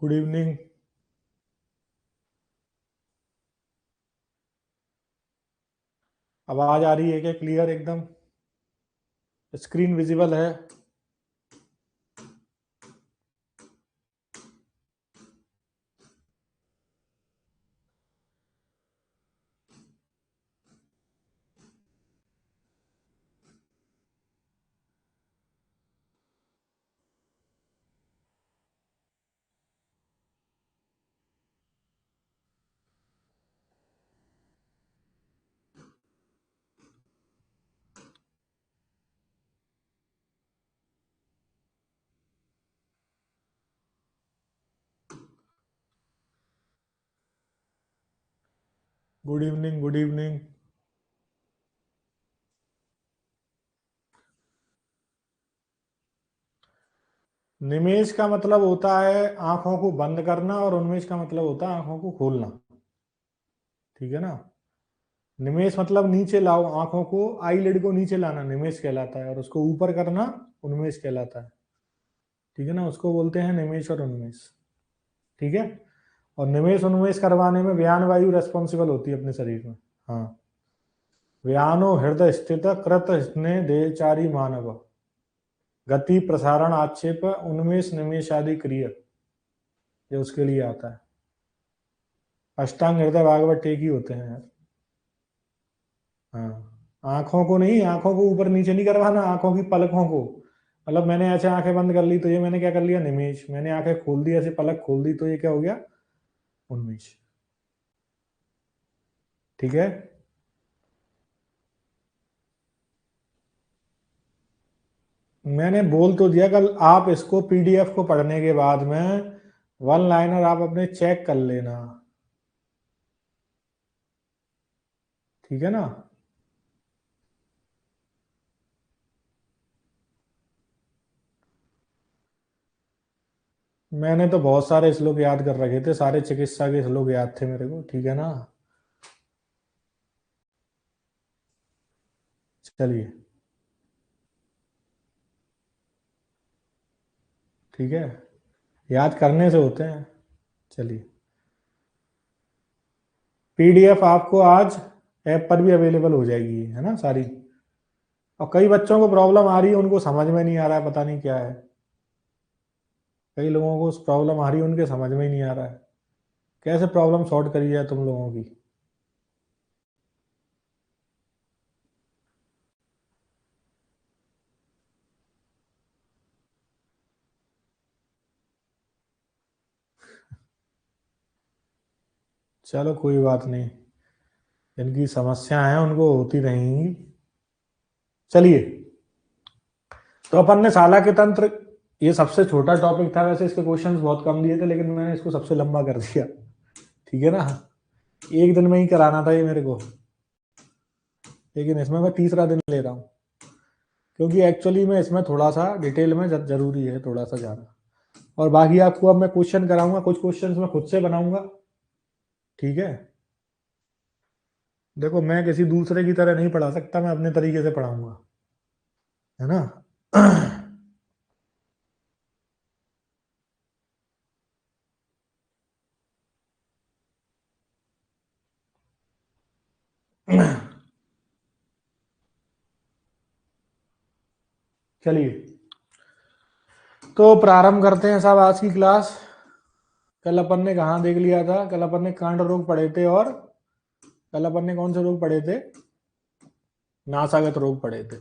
Good evening. आवाज आ रही है क्या क्लियर एकदम? स्क्रीन विजिबल है? Good evening, good evening. Nimesh का मतलब होता है आंखों को बंद करना और उन्मेष का मतलब होता है आंखों को खोलना। ठीक है ना? निमेश मतलब नीचे लाओ आंखों को, आईलिड को नीचे लाना निमेश कहलाता है, और उसको ऊपर करना उन्मेष कहलाता है। ठीक है ना? उसको बोलते हैं निमेश और उन्मेष। ठीक है? और निमेश उन्मेष करवाने में व्यान वायु रेस्पॉन्सिबल होती है अपने शरीर में। हाँ, व्यानो हृदय स्थित कृत स्नेह देहचारी मानव, गति प्रसारण आक्षेप उन्मेष निमेश आदि क्रिया, ये उसके लिए आता है। अष्टांग हृदय भागवत एक ही होते हैं यार। हाँ, आंखों को नहीं, आंखों को ऊपर नीचे नहीं करवाना, आंखों की पलकों को। मतलब मैंने ऐसे आंखें बंद कर ली तो ये मैंने क्या कर लिया? निमेश। मैंने आंखें खोल दी, ऐसे पलक खोल दी तो ये क्या हो गया? उन्मेष। ठीक है? मैंने बोल तो दिया, कल आप इसको पीडीएफ को पढ़ने के बाद में वन लाइनर आप अपने चेक कर लेना। ठीक है ना? मैंने तो बहुत सारे श्लोक याद कर रखे थे, सारे चिकित्सा के श्लोक याद थे मेरे को। ठीक है ना? चलिए, ठीक है, याद करने से होते हैं। चलिए, पीडीएफ आपको आज ऐप पर भी अवेलेबल हो जाएगी, है ना सारी। और कई बच्चों को प्रॉब्लम आ रही है, उनको समझ में नहीं आ रहा है, पता नहीं क्या है। कई लोगों को प्रॉब्लम आ रही है, उनके समझ में ही नहीं आ रहा है कैसे प्रॉब्लम सॉर्ट करी जाए तुम लोगों की। चलो कोई बात नहीं, जिनकी समस्या है उनको होती रहेंगी। चलिए, तो अपन ने साला के तंत्र, ये सबसे छोटा टॉपिक था वैसे, इसके क्वेश्चंस बहुत कम दिए थे, लेकिन मैंने इसको सबसे लंबा कर दिया। ठीक है ना? एक दिन में ही कराना था ये मेरे को, लेकिन इसमें मैं तीसरा दिन ले रहा हूँ, क्योंकि एक्चुअली में इसमें थोड़ा सा डिटेल में जरूरी है, थोड़ा सा जाना। और बाकी आपको अब मैं क्वेश्चन कराऊंगा, कुछ क्वेश्चन मैं खुद से बनाऊंगा। ठीक है? देखो, मैं किसी दूसरे की तरह नहीं पढ़ा सकता, मैं अपने तरीके से पढ़ाऊंगा, है ना? चलिए, तो प्रारंभ करते हैं साहब आज की क्लास। कल अपन ने कहाँ देख लिया था? कल अपन ने कांड रोग पढ़े थे, और कल अपन ने कौन से रोग पढ़े थे? नासागत रोग पढ़े थे।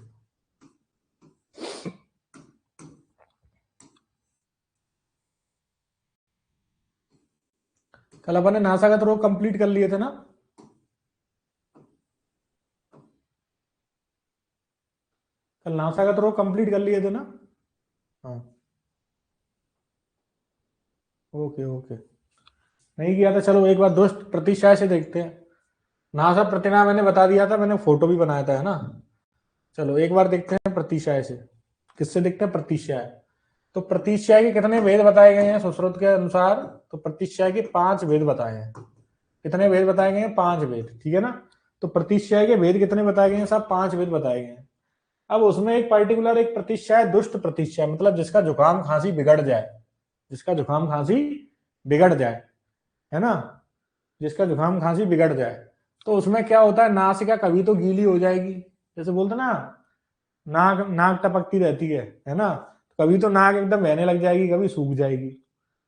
कल अपन ने नासागत रोग कंप्लीट कर लिए थे ना? कल नासागत रोग कंप्लीट कर लिए थे ना? हाँ, ओके ओके। नहीं किया था? चलो एक बार दुष्ट प्रतिशय से देखते हैं। नासा प्रतिनाम मैंने बता दिया था, मैंने फोटो भी बनाया था, है ना? चलो एक बार देखते हैं प्रतिशय से। किससे देखते हैं? प्रतिशय। तो प्रतिशय के कितने वेद बताए गए हैं सुश्रुत के अनुसार? तो प्रतिशय के 5 वेद बताए हैं। कितने वेद बताए गए हैं? 5 वेद। ठीक है ना? तो प्रतिशय के वेद कितने बताए गए हैं साहब? 5 वेद बताए गए हैं। अब उसमें एक पर्टिकुलर एक प्रतिशय, दुष्ट प्रतिशय, मतलब जिसका जुकाम खांसी बिगड़ जाए, जिसका जुकाम खांसी बिगड़ जाए, है ना, जिसका जुकाम खांसी बिगड़ जाए, तो उसमें क्या होता है, नासिका कभी तो गीली हो जाएगी, जैसे बोलते ना नाक नाक टपकती रहती है ना, कभी तो नाक एकदम बहने लग जाएगी, कभी सूख जाएगी,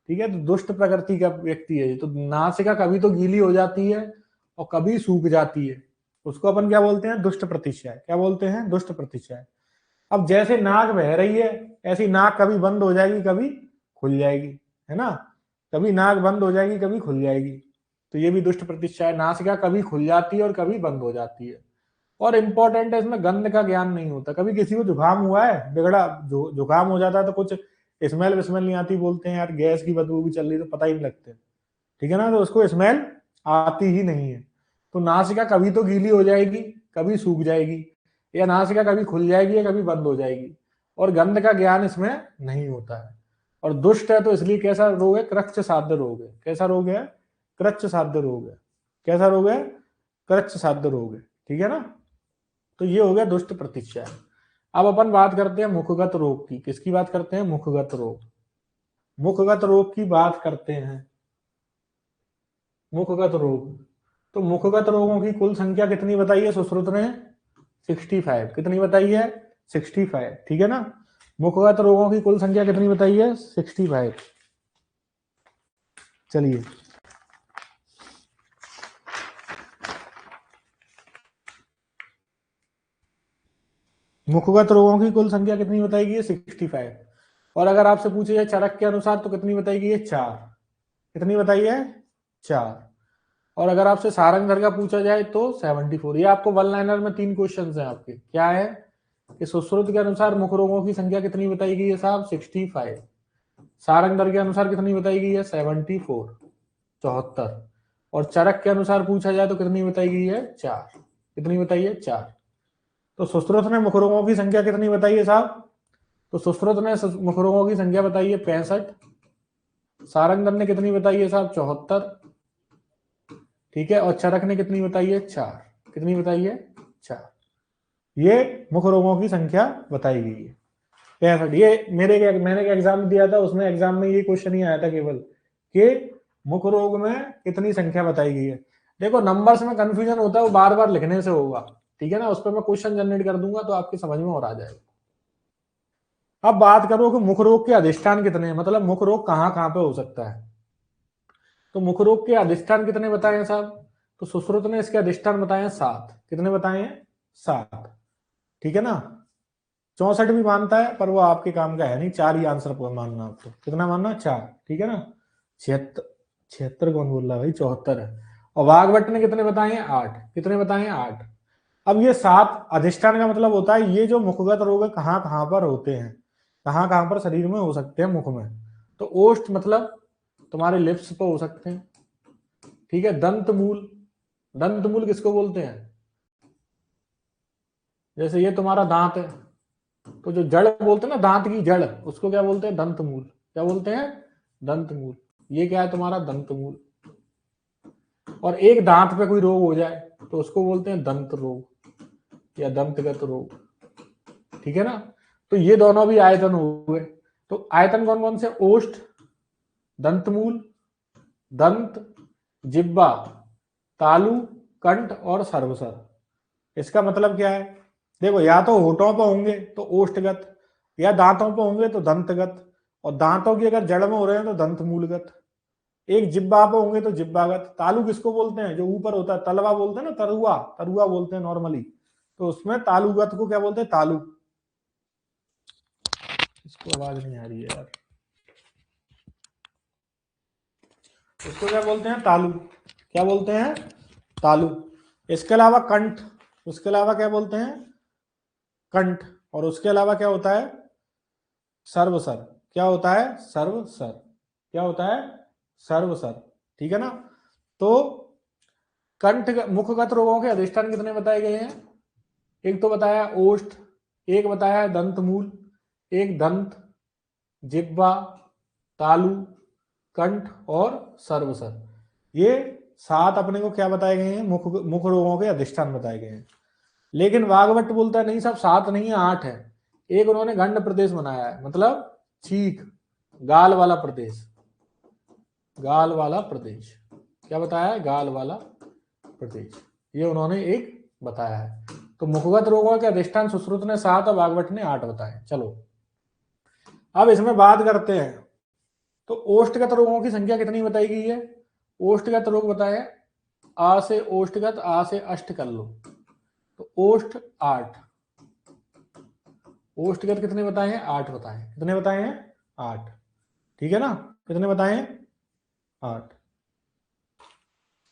ठीक है। तो दुष्ट प्रकृति का व्यक्ति है, तो नासिका कभी तो गीली हो जाती है और कभी सूख जाती है, उसको अपन क्या बोलते हैं, दुष्ट प्रतिशय। क्या बोलते हैं, दुष्ट प्रतिशय। अब जैसे नाक बह रही है, ऐसी नाक कभी बंद हो जाएगी, कभी खुल जाएगी, है ना, कभी नाक बंद हो जाएगी, कभी खुल जाएगी, तो ये भी दुष्ट प्रतिशय है। नासिका कभी खुल जाती है और कभी बंद हो जाती है। और इंपॉर्टेंट है, इसमें गंध का ज्ञान नहीं होता। कभी किसी को जुकाम हुआ है, बिगड़ा जुकाम हो जाता है, तो कुछ स्मेल विस्मेल नहीं आती, बोलते हैं यार गैस की बदबू भी चल रही, तो पता ही नहीं लगते, ठीक है ना, तो उसको स्मेल आती ही नहीं है। तो नासिका कभी तो गीली हो जाएगी, कभी सूख जाएगी, या नासिका कभी खुल जाएगी या कभी बंद हो जाएगी, और गंध का ज्ञान इसमें नहीं होता है। और दुष्ट है तो इसलिए कैसा रोग है, कृच्छ साध्य रोग है। कैसा रोग है, कृच्छ साध्य रोग है। कैसा रोग है, कृच्छ साध्य रोग है, ठीक है ना। तो ये हो गया दुष्ट प्रतिशय। अब अपन बात करते हैं मुखगत रोग की। किसकी बात करते हैं, मुखगत रोग। मुखगत रोग की बात करते हैं, मुखगत रोग। तो मुखगत रोगों की कुल संख्या कितनी बताई है सुश्रुत ने, 65। कितनी बताई है, 65, ठीक है ना। मुखगत रोगों की कुल संख्या कितनी बताई है, 65। चलिए, मुखगत रोगों की कुल संख्या कितनी बताई गई है, 65। और अगर आपसे पूछे जाए चरक के अनुसार तो कितनी बताई गई है, 4। कितनी बताई है, 4। और अगर आपसे सारंगधर का पूछा जाए तो 74। ये आपको वन लाइनर में 3 क्वेश्चन है आपके। क्या है कि सुश्रुत के अनुसार मुख रोगों की संख्या कितनी बताई गई है साहब, 65। सारंगधर के अनुसार कितनी बताई गई है, 74, 74। और चरक के अनुसार पूछा जाए तो कितनी बताई गई है, 4। कितनी बताई है, 4। तो सुश्रुत ने मुख रोगों की संख्या कितनी बताई है साहब, तो सुश्रुत ने मुख रोगों की संख्या बताई है 65। सारंगधर ने कितनी बताई है साहब, 74, ठीक है। और चरक ने कितनी बताई है, 4। कितनी बताई है, 4। ये मुख रोगों की संख्या बताई गई है 65। ये मैंने एक एग्जाम दिया था, उसमें एग्जाम में ये क्वेश्चन ही आया था केवल कि मुख रोग में कितनी संख्या बताई गई है। देखो नंबर्स में कंफ्यूजन होता है, वो बार बार लिखने से होगा, ठीक है ना। उस पर मैं क्वेश्चन जनरेट कर दूंगा तो आपकी समझ में और आ जाएगा। अब बात करो कि मुख रोग के अधिष्ठान कितने हैं, मतलब मुख रोग कहां कहां पे हो सकता है। तो मुख रोग के अधिष्ठान कितने बताए हैं साहब, तो सुश्रुत ने इसके अधिष्ठान बताए हैं 7। कितने बताए हैं, 7, ठीक है ना। 64 भी मानता है पर वो आपके काम का है नहीं, 4 ही आंसर मानना आपको। कितना मानना, 4, ठीक है ना। 76, 76 कौन बोल रहा है भाई, 74 है। और वाघभट्ट ने कितने बताए हैं, 8। कितने बताए हैं, 8। अब ये 7 अधिष्ठान का मतलब होता है ये जो मुखगत रोग है कहाँ कहाँ पर होते हैं, कहाँ कहाँ पर शरीर में हो सकते हैं, मुख में। तो ओष्ठ मतलब तुम्हारे लिप्स पे हो सकते हैं, ठीक है। दंत मूल, दंत मूल किसको बोलते हैं, जैसे ये तुम्हारा दांत है, तो जो जड़ बोलते हैं ना, दांत की जड़, उसको क्या बोलते हैं, दंत मूल। क्या बोलते हैं, दंत मूल। ये क्या है तुम्हारा, दंत मूल। और एक दांत पे कोई रोग हो जाए तो उसको बोलते हैं दंत रोग या दंतगत रोग, ठीक है ना। तो ये दोनों भी आयतन हो गए। तो आयतन कौन कौन से, ओष्ठ, दंतमूल, दंत, जिब्बा, तालु, कंठ और सर्वसर। इसका मतलब क्या है, देखो या तो होठों पर होंगे तो ओष्ठगत, या दांतों पर होंगे तो दंतगत, और दांतों की अगर जड़ में हो रहे हैं तो दंतमूलगत। एक जिब्बा पे होंगे तो जिब्बागत। तालु किसको बोलते हैं, जो ऊपर होता है, तलवा बोलते हैं ना, तरुआ, तरुआ बोलते हैं नॉर्मली, तो उसमें तालुगत को क्या बोलते हैं, तालु। इसको आवाज नहीं आ रही है यार, इसको क्या बोलते हैं, तालु। क्या बोलते हैं, तालु। इसके अलावा कंठ, उसके अलावा क्या बोलते हैं, कंठ। और उसके अलावा क्या होता है, सर्वसर। क्या होता है, सर्वसर। क्या होता है, सर्वसर, ठीक है ना। तो कंठ मुखगत रोगों के अधिष्ठान कितने बताए गए हैं, एक तो बताया ओष्ठ, एक बताया दंत मूल, एक दंत, जिह्वा, तालु, कंठ और सर्वसर। ये 7 अपने को क्या बताए गए हैं, मुख रोगों के अधिष्ठान बताए गए हैं। लेकिन वाघभट्ट बोलता है नहीं साहब 7 नहीं है, 8 है। एक उन्होंने गंड प्रदेश बनाया है, मतलब चीख, गाल वाला प्रदेश, गाल वाला प्रदेश। क्या बताया है? गाल वाला प्रदेश, ये उन्होंने एक बताया है। तो मुखगत रोगों के अधिष्ठान सुश्रुत ने 7 और भागवत ने 8 बताए। चलो अब इसमें बात करते हैं। तो ओष्ठगत रोगों की संख्या कितनी बताई गई है? ओष्ठगत रोग बताए, आ से ओष्ठगत, आ से अष्ट कर लो, तो ओष्ठ 8। ओष्ठगत कितने बताए हैं? 8 बताए। कितने बताए हैं? 8। ठीक है ना? कितने बताए हैं? 8।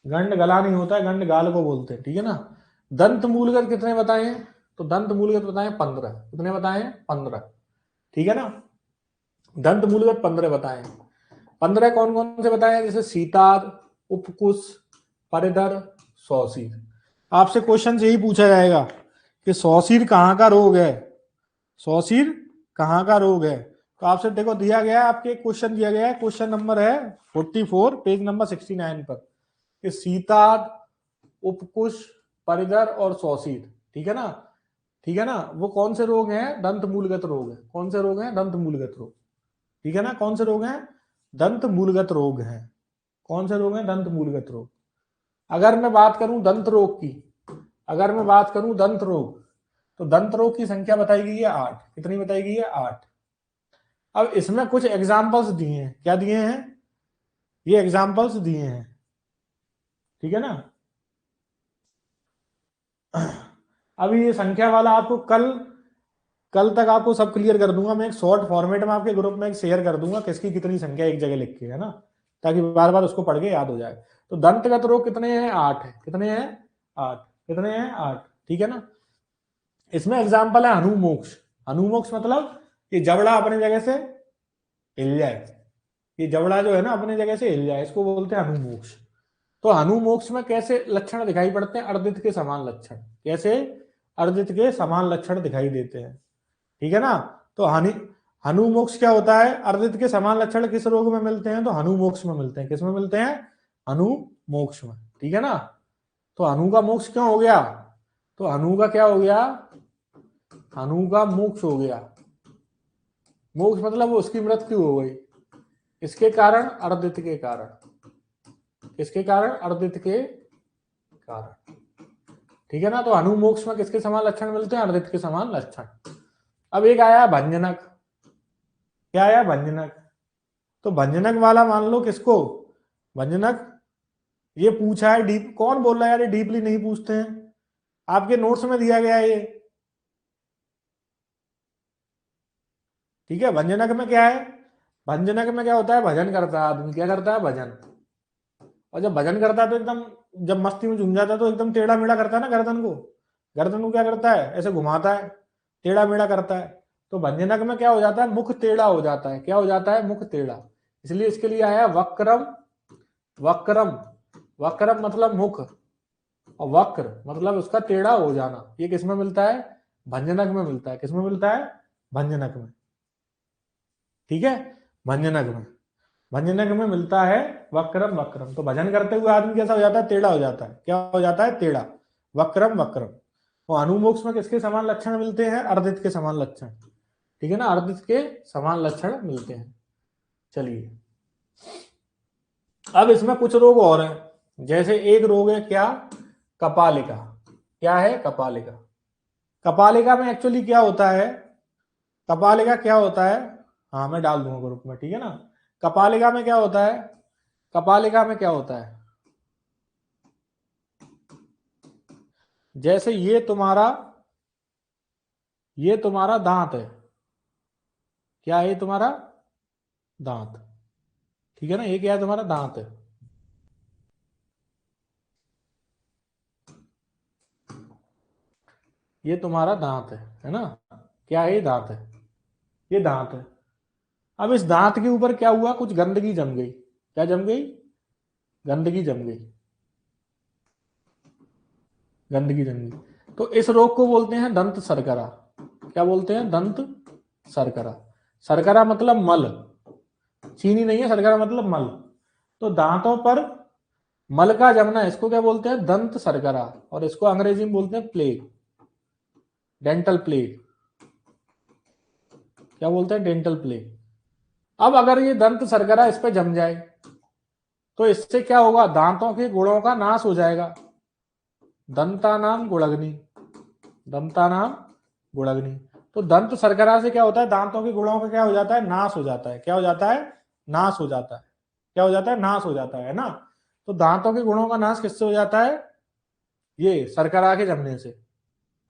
गंड गला नहीं होता है, गंड गाल को बोलते हैं। ठीक है ना? दंत मूलगत कितने बताए हैं? तो दंत मूलगत बताए 15। कितने बताए हैं? 15। ठीक है ना? दंत मूलगत 15 बताए। 15 कौन कौन से बताए हैं? जैसे सीताद, उपकुश, परिधर, सौसीर। आपसे क्वेश्चन यही पूछा जाएगा कि सौसीर कहाँ का रोग है, सौसीर कहाँ का रोग है। तो आपसे देखो दिया गया है, आपके क्वेश्चन दिया गया है, क्वेश्चन नंबर है 44 पेज नंबर 69 पर, कि सीताद, उपकुश, परिधर और सौसीर। ठीक है ना? ठीक है ना? वो कौन से रोग हैं? दंत मूलगत रोग है। कौन से रोग हैं? दंत मूलगत रोग। ठीक है ना? कौन से रोग हैं? दंत मूलगत रोग हैं। कौन से रोग हैं? दंत मूलगत रोग। अगर मैं बात करूं दंत रोग की, अगर मैं बात करूं दंत रोग, तो दंत रोग की संख्या बताई गई है 8। कितनी बताई गई है? 8। अब इसमें कुछ एग्जाम्पल्स दिए हैं। क्या दिए हैं? ये एग्जाम्पल्स दिए हैं। ठीक है ना? अभी ये संख्या वाला आपको कल कल तक आपको सब क्लियर कर दूंगा। मैं एक शॉर्ट फॉर्मेट में आपके ग्रुप में एक शेयर कर दूंगा, किसकी कितनी संख्या एक जगह लिख के, है ना, ताकि बार बार उसको पढ़ के याद हो जाए। तो दंतगत रोग कितने हैं? 8 है। कितने हैं? 8। कितने हैं? 8। ठीक है ना? इसमें एग्जाम्पल है हनुमोक्ष। हनुमोक्ष मतलब ये जबड़ा अपने जगह से हिल जाए, ये जबड़ा जो है ना अपने जगह से हिल जाए, इसको बोलते हैं हनुमोक्ष। तो हनुमोक्ष में कैसे लक्षण दिखाई पड़ते हैं? अर्दित के समान लक्षण। कैसे? अर्दित के समान लक्षण दिखाई देते हैं। ठीक है ना? तो हनुमोक्ष क्या होता है? अर्दित के समान लक्षण किस रोग में मिलते हैं? तो हनुमोक्ष में मिलते हैं। किस में मिलते हैं? हनुमोक्ष में। ठीक है ना? तो हनु का मोक्ष क्यों हो गया? तो हनु का क्या हो गया? हनु का मोक्ष हो गया। मोक्ष मतलब उसकी मृत्यु हो गई। इसके कारण? अर्दित के कारण। किसके कारण? अर्दित के कारण। ठीक है ना? तो हनुमोक्ष में किसके समान लक्षण मिलते हैं? अर्दित के समान लक्षण। अब एक आया भंजनक। क्या आया? भंजनक। तो भंजनक वाला मान लो किसको? भंजनक ये पूछा है डीप। कौन बोल रहा है यार ये डीपली नहीं पूछते हैं? आपके नोट्स में दिया गया है ये। ठीक है? भंजनक में क्या है? भंजनक में क्या होता है? भजन करता है आदमी। क्या करता है? भजन। और जब भजन करता है तो एकदम, जब मस्ती में झूम जाता है तो एकदम टेढ़ा मेढ़ा करता है ना गर्दन को। गर्दन को क्या करता है? ऐसे घुमाता है, टेढ़ा मेढ़ा करता है। तो भंजनक में क्या हो जाता है? मुख टेढ़ा हो जाता है। क्या हो जाता है? मुख टेढ़ा। इसलिए इसके लिए आया वक्रम। वक्रम, वक्रम मतलब मुख, और वक्र मतलब उसका टेढ़ा हो जाना। ये किसमें मिलता है? भंजनक में मिलता है। किसमें मिलता है? भंजनक में। ठीक है? भंजनक में, भंजनक में मिलता है वक्रम। वक्रम तो भजन करते हुए आदमी कैसा हो जाता है? टेढ़ा हो जाता है। क्या हो जाता है? टेढ़ा। वक्रम। वक्रम। और अनुमोक्ष में किसके समान लक्षण मिलते हैं? अर्दित के समान लक्षण। ठीक है ना? अर्दित के समान लक्षण मिलते हैं। चलिए अब इसमें कुछ रोग और हैं। जैसे एक रोग है क्या? कपालिका। क्या है? कपालिका। कपालिका में एक्चुअली क्या होता है? कपालिका क्या होता है? हाँ मैं डाल दूंगा ग्रुप में। ठीक है ना? कपालिका में क्या होता है? कपालिका में क्या होता है? जैसे ये तुम्हारा दांत है। क्या है? ये तुम्हारा दांत। ठीक है ना? ये क्या है? तुम्हारा दांत है। ये तुम्हारा दांत है ना? क्या है? ये दांत है। ये दांत है। अब इस दांत के ऊपर क्या हुआ? कुछ गंदगी जम गई। क्या जम गई? गंदगी जम गई। गंदगी जम गई। तो इस रोग को बोलते हैं दंत शर्करा। क्या बोलते हैं? दंत शर्करा। शर्करा मतलब मल, चीनी नहीं है। शर्करा मतलब मल। तो दांतों पर मल का जमना, इसको क्या बोलते हैं? दंत शर्करा। और इसको अंग्रेजी में बोलते हैं प्लेग, डेंटल प्लेग। क्या बोलते हैं? Dental plague. अब अगर ये दंत शर्करा इस पे जम जाए, तो इससे क्या होगा, दांतों के गुणों का नाश हो जाएगा। दंतानाम गुणग्नि, दंतानाम गुणग्नि। तो दंत शर्करा से क्या होता है, दांतों के गुणों का क्या हो जाता है, नाश हो जाता है। क्या हो जाता है, नाश हो जाता है। क्या हो जाता है, नाश हो जाता है ना। तो दांतों के गुणों का नाश किससे हो जाता है, ये शर्करा के जमने से।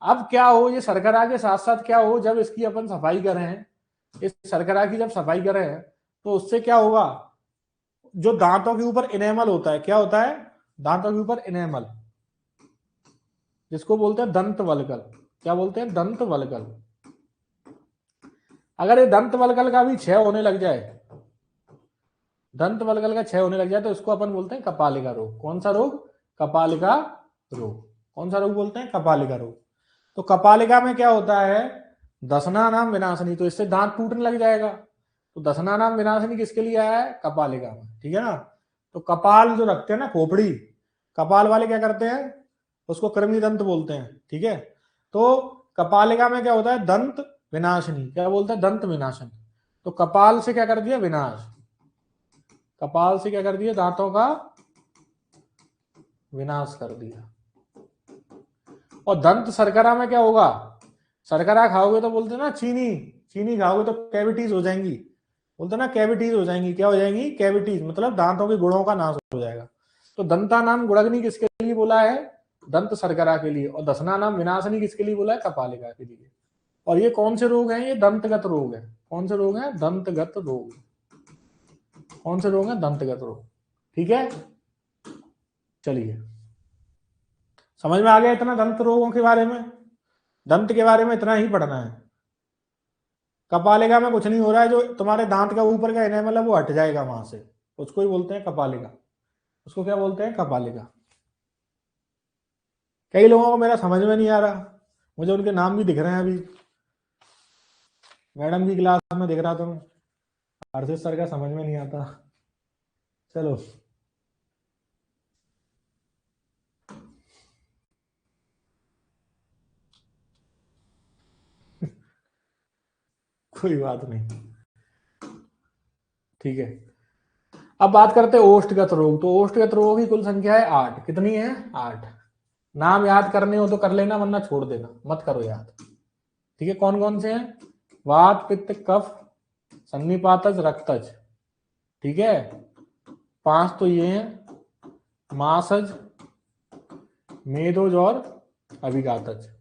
अब क्या हो, ये शर्करा के साथ साथ क्या हो, जब इसकी अपन सफाई कर रहे हैं, इस शर्करा की जब सफाई कर रहे हैं, तो उससे क्या होगा, जो दांतों के ऊपर इनेमल होता है, क्या होता है, दांतों के ऊपर इनेमल, जिसको बोलते हैं दंत वल्कल। क्या बोलते हैं, दंत वल्कल। अगर ये दंत वल्कल का भी क्षय होने लग जाए, दंत वल्कल का क्षय होने लग जाए, तो इसको अपन बोलते हैं कपालिका रोग। कौन सा रोग, कपालिका रोग। कौन सा रोग बोलते हैं, कपालिका रोग। तो कपालिका में क्या होता है, दसना नाम विनाशनी, तो इससे दांत टूटने लग जाएगा। तो दसना नाम विनाशनी किसके लिए आया है, कपालिका में, ठीक है ना। तो कपाल जो रखते हैं ना, खोपड़ी, कपाल वाले क्या करते हैं, उसको कृमि दंत बोलते हैं, ठीक है। तो कपालिका में क्या होता है, दंत विनाशनी, क्या बोलते हैं, दंत विनाशन। तो कपाल से क्या कर दिया, विनाश। कपाल से क्या कर दिया, दांतों का विनाश कर दिया। और दंत शर्करा में क्या होगा, शर्करा खाओगे तो बोलते ना चीनी, चीनी खाओगे तो कैविटीज हो जाएंगी, बोलते ना कैविटीज हो जाएंगी। क्या हो जाएंगी, कैविटीज, मतलब दांतों के गुणों का नाश हो जाएगा। तो दंता नाम गुणग्नि किसके लिए बोला है, दंत शर्करा के लिए। और दसना नाम विनाशनी किसके लिए बोला है, कपालिका के लिए। और ये कौन से रोग हैं, ये दंतगत रोग है। कौन से रोग हैं, दंतगत रोग। कौन से रोग हैं, दंतगत रोग, ठीक है। चलिए, समझ में आ गया इतना दंत रोगों के बारे में। दंत के बारे में इतना ही पढ़ना है। कपालिका में कुछ नहीं हो रहा है, जो तुम्हारे दांत का ऊपर का एनेमल है वो हट जाएगा वहां से, उसको ही बोलते हैं कपालिका। उसको क्या बोलते हैं, कपालिका। कई लोगों को मेरा समझ में नहीं आ रहा, मुझे उनके नाम भी दिख रहे हैं अभी। मैडम की क्लास में दिख रहा था मैं, हर्षित सर का समझ में नहीं आता। चलो कोई बात नहीं, ठीक है। अब बात करते हैं ओष्ठगत रोग। तो ओष्ठगत रोगों की कुल संख्या है 8। कितनी है, 8। नाम याद करने हो तो कर लेना, वरना छोड़ देना, मत करो याद, ठीक है। कौन कौन से हैं, वात पित्त कफ सन्निपातज रक्तज, ठीक है। 5 तो ये हैं, मासज मेदोज और अभिघातज।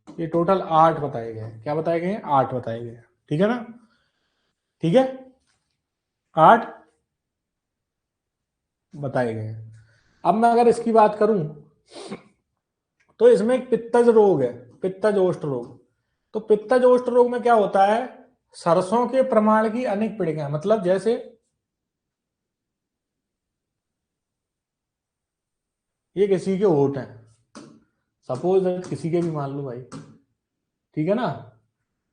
ये टोटल 8 बताए गए। क्या बताए गए, 8 बताए गए, ठीक है ना, ठीक है। 8 बताए गए। अब मैं अगर इसकी बात करूं, तो इसमें एक पित्तज रोग है, पित्तज ओष्ठ रोग। तो पित्तज ओष्ठ रोग में क्या होता है, सरसों के प्रमाण की अनेक पीड़िकाएं, मतलब जैसे ये किसी के होठ हैं, सपोज किसी के भी मान लो भाई, ठीक है ना।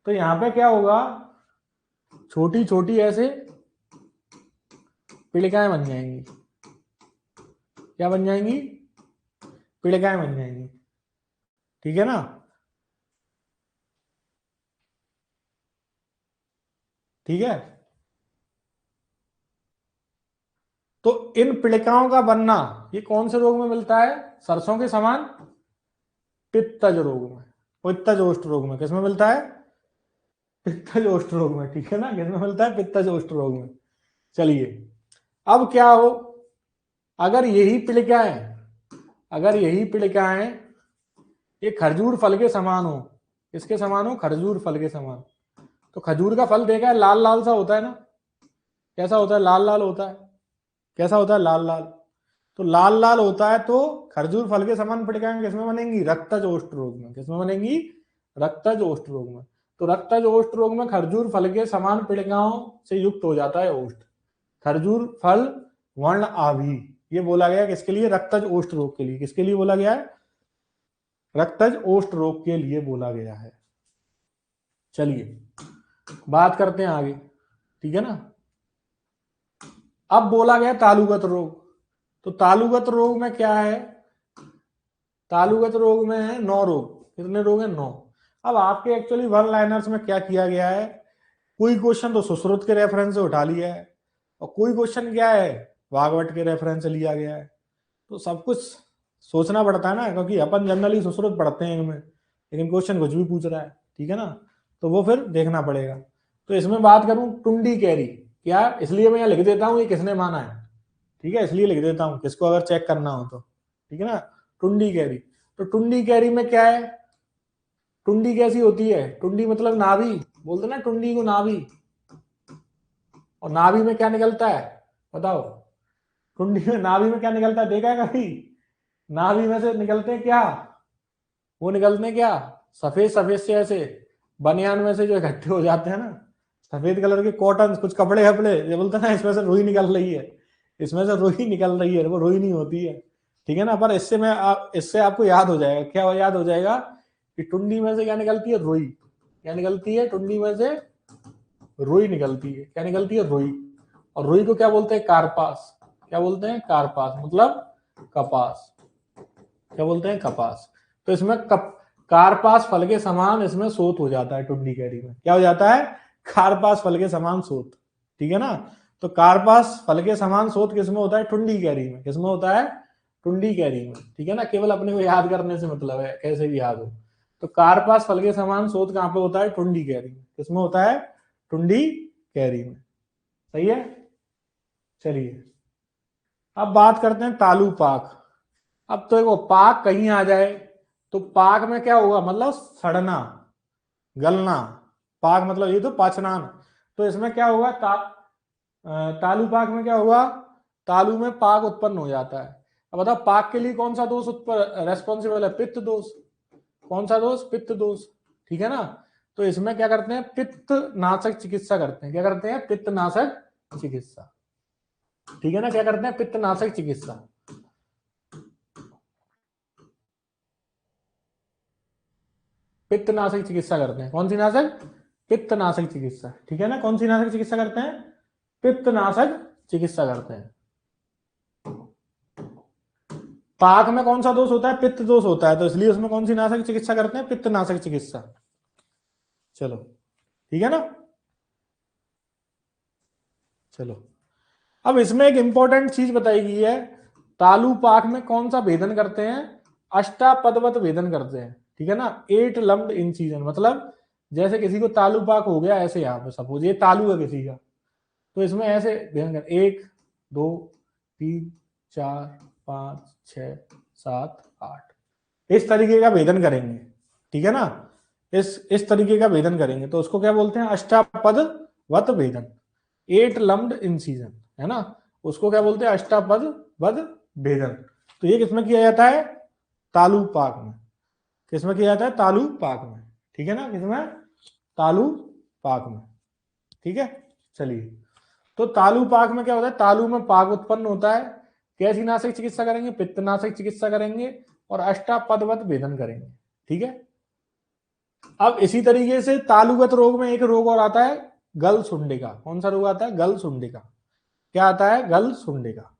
तो यहां पे क्या होगा, छोटी छोटी ऐसे पीड़िकाएं बन जाएंगी। क्या बन जाएंगी, पीड़िकाएं बन जाएंगी, ठीक है ना। ठीक है, तो इन पीड़िकाओं का बनना ये कौन से रोग में मिलता है, सरसों के समान पित्तज रोग में, पित्तज ओष्ठ रोग में। किसमें मिलता है, पित्तज ओष्ठ रोग में, ठीक है ना। किसमें मिलता है, पित्तज ओष्ठ रोग में। चलिए, अब क्या हो, अगर यही पीड़िकाएं, अगर यही पीड़िकाएं ये खजूर फल के समान हो, किसके समान हो, खजूर फल के समान। तो खजूर का फल देखा है, लाल लाल सा होता है ना, कैसा होता है, लाल लाल होता है। कैसा होता है, लाल लाल। तो लाल लाल होता है, तो खरजूर फल के समान पीड़िकाएं किसमें बनेंगी, रक्तज ओष्ठ रोग में। किसमें बनेंगी, रक्तज ओष्ठ रोग में। तो रक्तज ओष्ठ रोग में खरजूर फल के समान पीड़िकाओं से युक्त हो जाता है ओष्ठ। खरजूर फल वर्ण आभि, ये बोला गया किसके लिए, रक्तज ओष्ठ रोग के लिए। किसके लिए बोला गया है, रक्तज ओष्ठ रोग के लिए बोला गया है। चलिए, बात करते हैं आगे, ठीक है ना। अब बोला गया तालुगत रोग। तो तालुगत रोग में क्या है, तालुगत रोग में है 9 रोग। कितने रोग हैं, 9। अब आपके एक्चुअली वन लाइनर्स में क्या किया गया है, कोई क्वेश्चन तो सुश्रुत के रेफरेंस से उठा लिया है, और कोई क्वेश्चन क्या है, भागवत के रेफरेंस से लिया गया है। तो सब कुछ सोचना पड़ता है ना, क्योंकि अपन जनरली सुश्रुत पढ़ते हैं इनमें, लेकिन क्वेश्चन कुछ भी पूछ रहा है, ठीक है ना, तो वो फिर देखना पड़ेगा। तो इसमें बात करूं टुंडी कैरी, क्या इसलिए मैं यहाँ लिख देता हूँ ये किसने माना है, ठीक है, इसलिए लिख देता हूँ किसको अगर चेक करना हो तो, ठीक है ना। टुंडी कैरी, तो टुंडी कैरी में क्या है, टुंडी कैसी होती है, टुंडी मतलब नाभि, बोलते ना टुंडी को नाभि, और नाभि में क्या निकलता है बताओ, टुंडी में नाभि में क्या निकलता है, देखा है कभी, नाभि में से निकलते हैं क्या, वो निकलते हैं क्या, सफेद सफेद से ऐसे बनियान में से जो इकट्ठे हो जाते हैं ना, सफेद कलर के कॉटन कुछ कपड़े कपड़े, ये बोलते हैं ना इसमें से रुई निकल रही है, इसमें से रुई निकल रही है, वो रुई नहीं होती है, ठीक है ना। पर इससे इससे आपको याद हो जाएगा, क्या याद हो जाएगा कि टुंडी में से क्या निकलती है, रुई, क्या निकलती है, टुंडी में से रुई निकलती है, क्या निकलती है, रुई, और रुई को क्या बोलते हैं, कार्पास, क्या बोलते हैं, कार्पास मतलब कपास, क्या बोलते हैं, कपास। तो इसमें कार्पास फल के समान इसमें सोत हो जाता है, टुंडी कैरी में क्या हो जाता है, कार्पास फल के समान सोत, ठीक है ना। तो कार्पास फल के समान सोत किसमें होता है, टुंडी कैरी में, किसमें होता है, टुंडी कैरी में, ठीक है ना। केवल अपने को याद करने से मतलब है, कैसे भी याद हो। तो कार्पास फल के समान सोत कहां पे होता है, टुंडी कैरी में, किसमें होता है, टुंडी कैरी में, सही है। चलिए अब बात करते हैं तालु पाक। अब तो देखो पाक कहीं आ जाए तो पाक में क्या होगा, मतलब सड़ना, गलना, पाक मतलब ये तो पाचनान, तो इसमें क्या होगा, तालु पाक में क्या होगा, तालु में पाक उत्पन्न हो जाता है। अब बताओ पाक के लिए कौन सा दोष रेस्पॉन्सिबल है, पित्त दोष, कौन सा दोष, पित्त दोष, ठीक है ना। तो इसमें क्या करते हैं, पित्त नाशक चिकित्सा करते हैं, क्या करते हैं, पित्त नाशक चिकित्सा, ठीक है ना, क्या करते हैं, पित्त नाशक चिकित्सा। पित्त नाशक चिकित्सा करते हैं, कौन सी नाशक, पित्त नाशक चिकित्सा, ठीक है ना, कौन सी नाशक चिकित्सा करते हैं, पित्त नाशक चिकित्सा करते हैं। पाक में कौन सा दोष होता है, पित्त दोष होता है, तो इसलिए उसमें कौन सी नाशक चिकित्सा करते हैं, पित्त नाशक चिकित्सा। चलो ठीक है ना। चलो अब इसमें एक इंपॉर्टेंट चीज बताई गई है, तालु पाक में कौन सा भेदन करते हैं, अष्टापदवत भेदन करते हैं, ठीक है ना। 8 लम्ब्ड इंसिजन, मतलब जैसे किसी को तालु पाक हो गया ऐसे, यहाँ पे सपोज ये तालु है किसी का, तो इसमें ऐसे भेदन कर 1 2 3 4 5 6 7 8, इस तरीके का भेदन करेंगे, ठीक है ना, इस तरीके का भेदन करेंगे, तो उसको क्या बोलते हैं, अष्टापदवत भेदन, 8 लम्ब्ड इंसिजन, है ना, उसको क्या बोलते हैं, अष्टापदवत भेदन। तो ये किसमें किया जाता है, तालु पाक में, किसमें किया जाता है, तालु पाक में, ठीक है ना, किसमें, तालु पाक में, ठीक है। चलिए तो तालु पाक में क्या होता है, तालु में पाक उत्पन्न होता है, कैसी नाशक चिकित्सा करेंगे, पित्तनाशक चिकित्सा करेंगे और अष्टापदवत भेदन करेंगे, ठीक है। अब इसी तरीके से तालुगत रोग में एक रोग और आता है, गल सुंडिका, कौन सा रोग आता है, गल सुंडिका, क्या आता है, गल सुंडिका,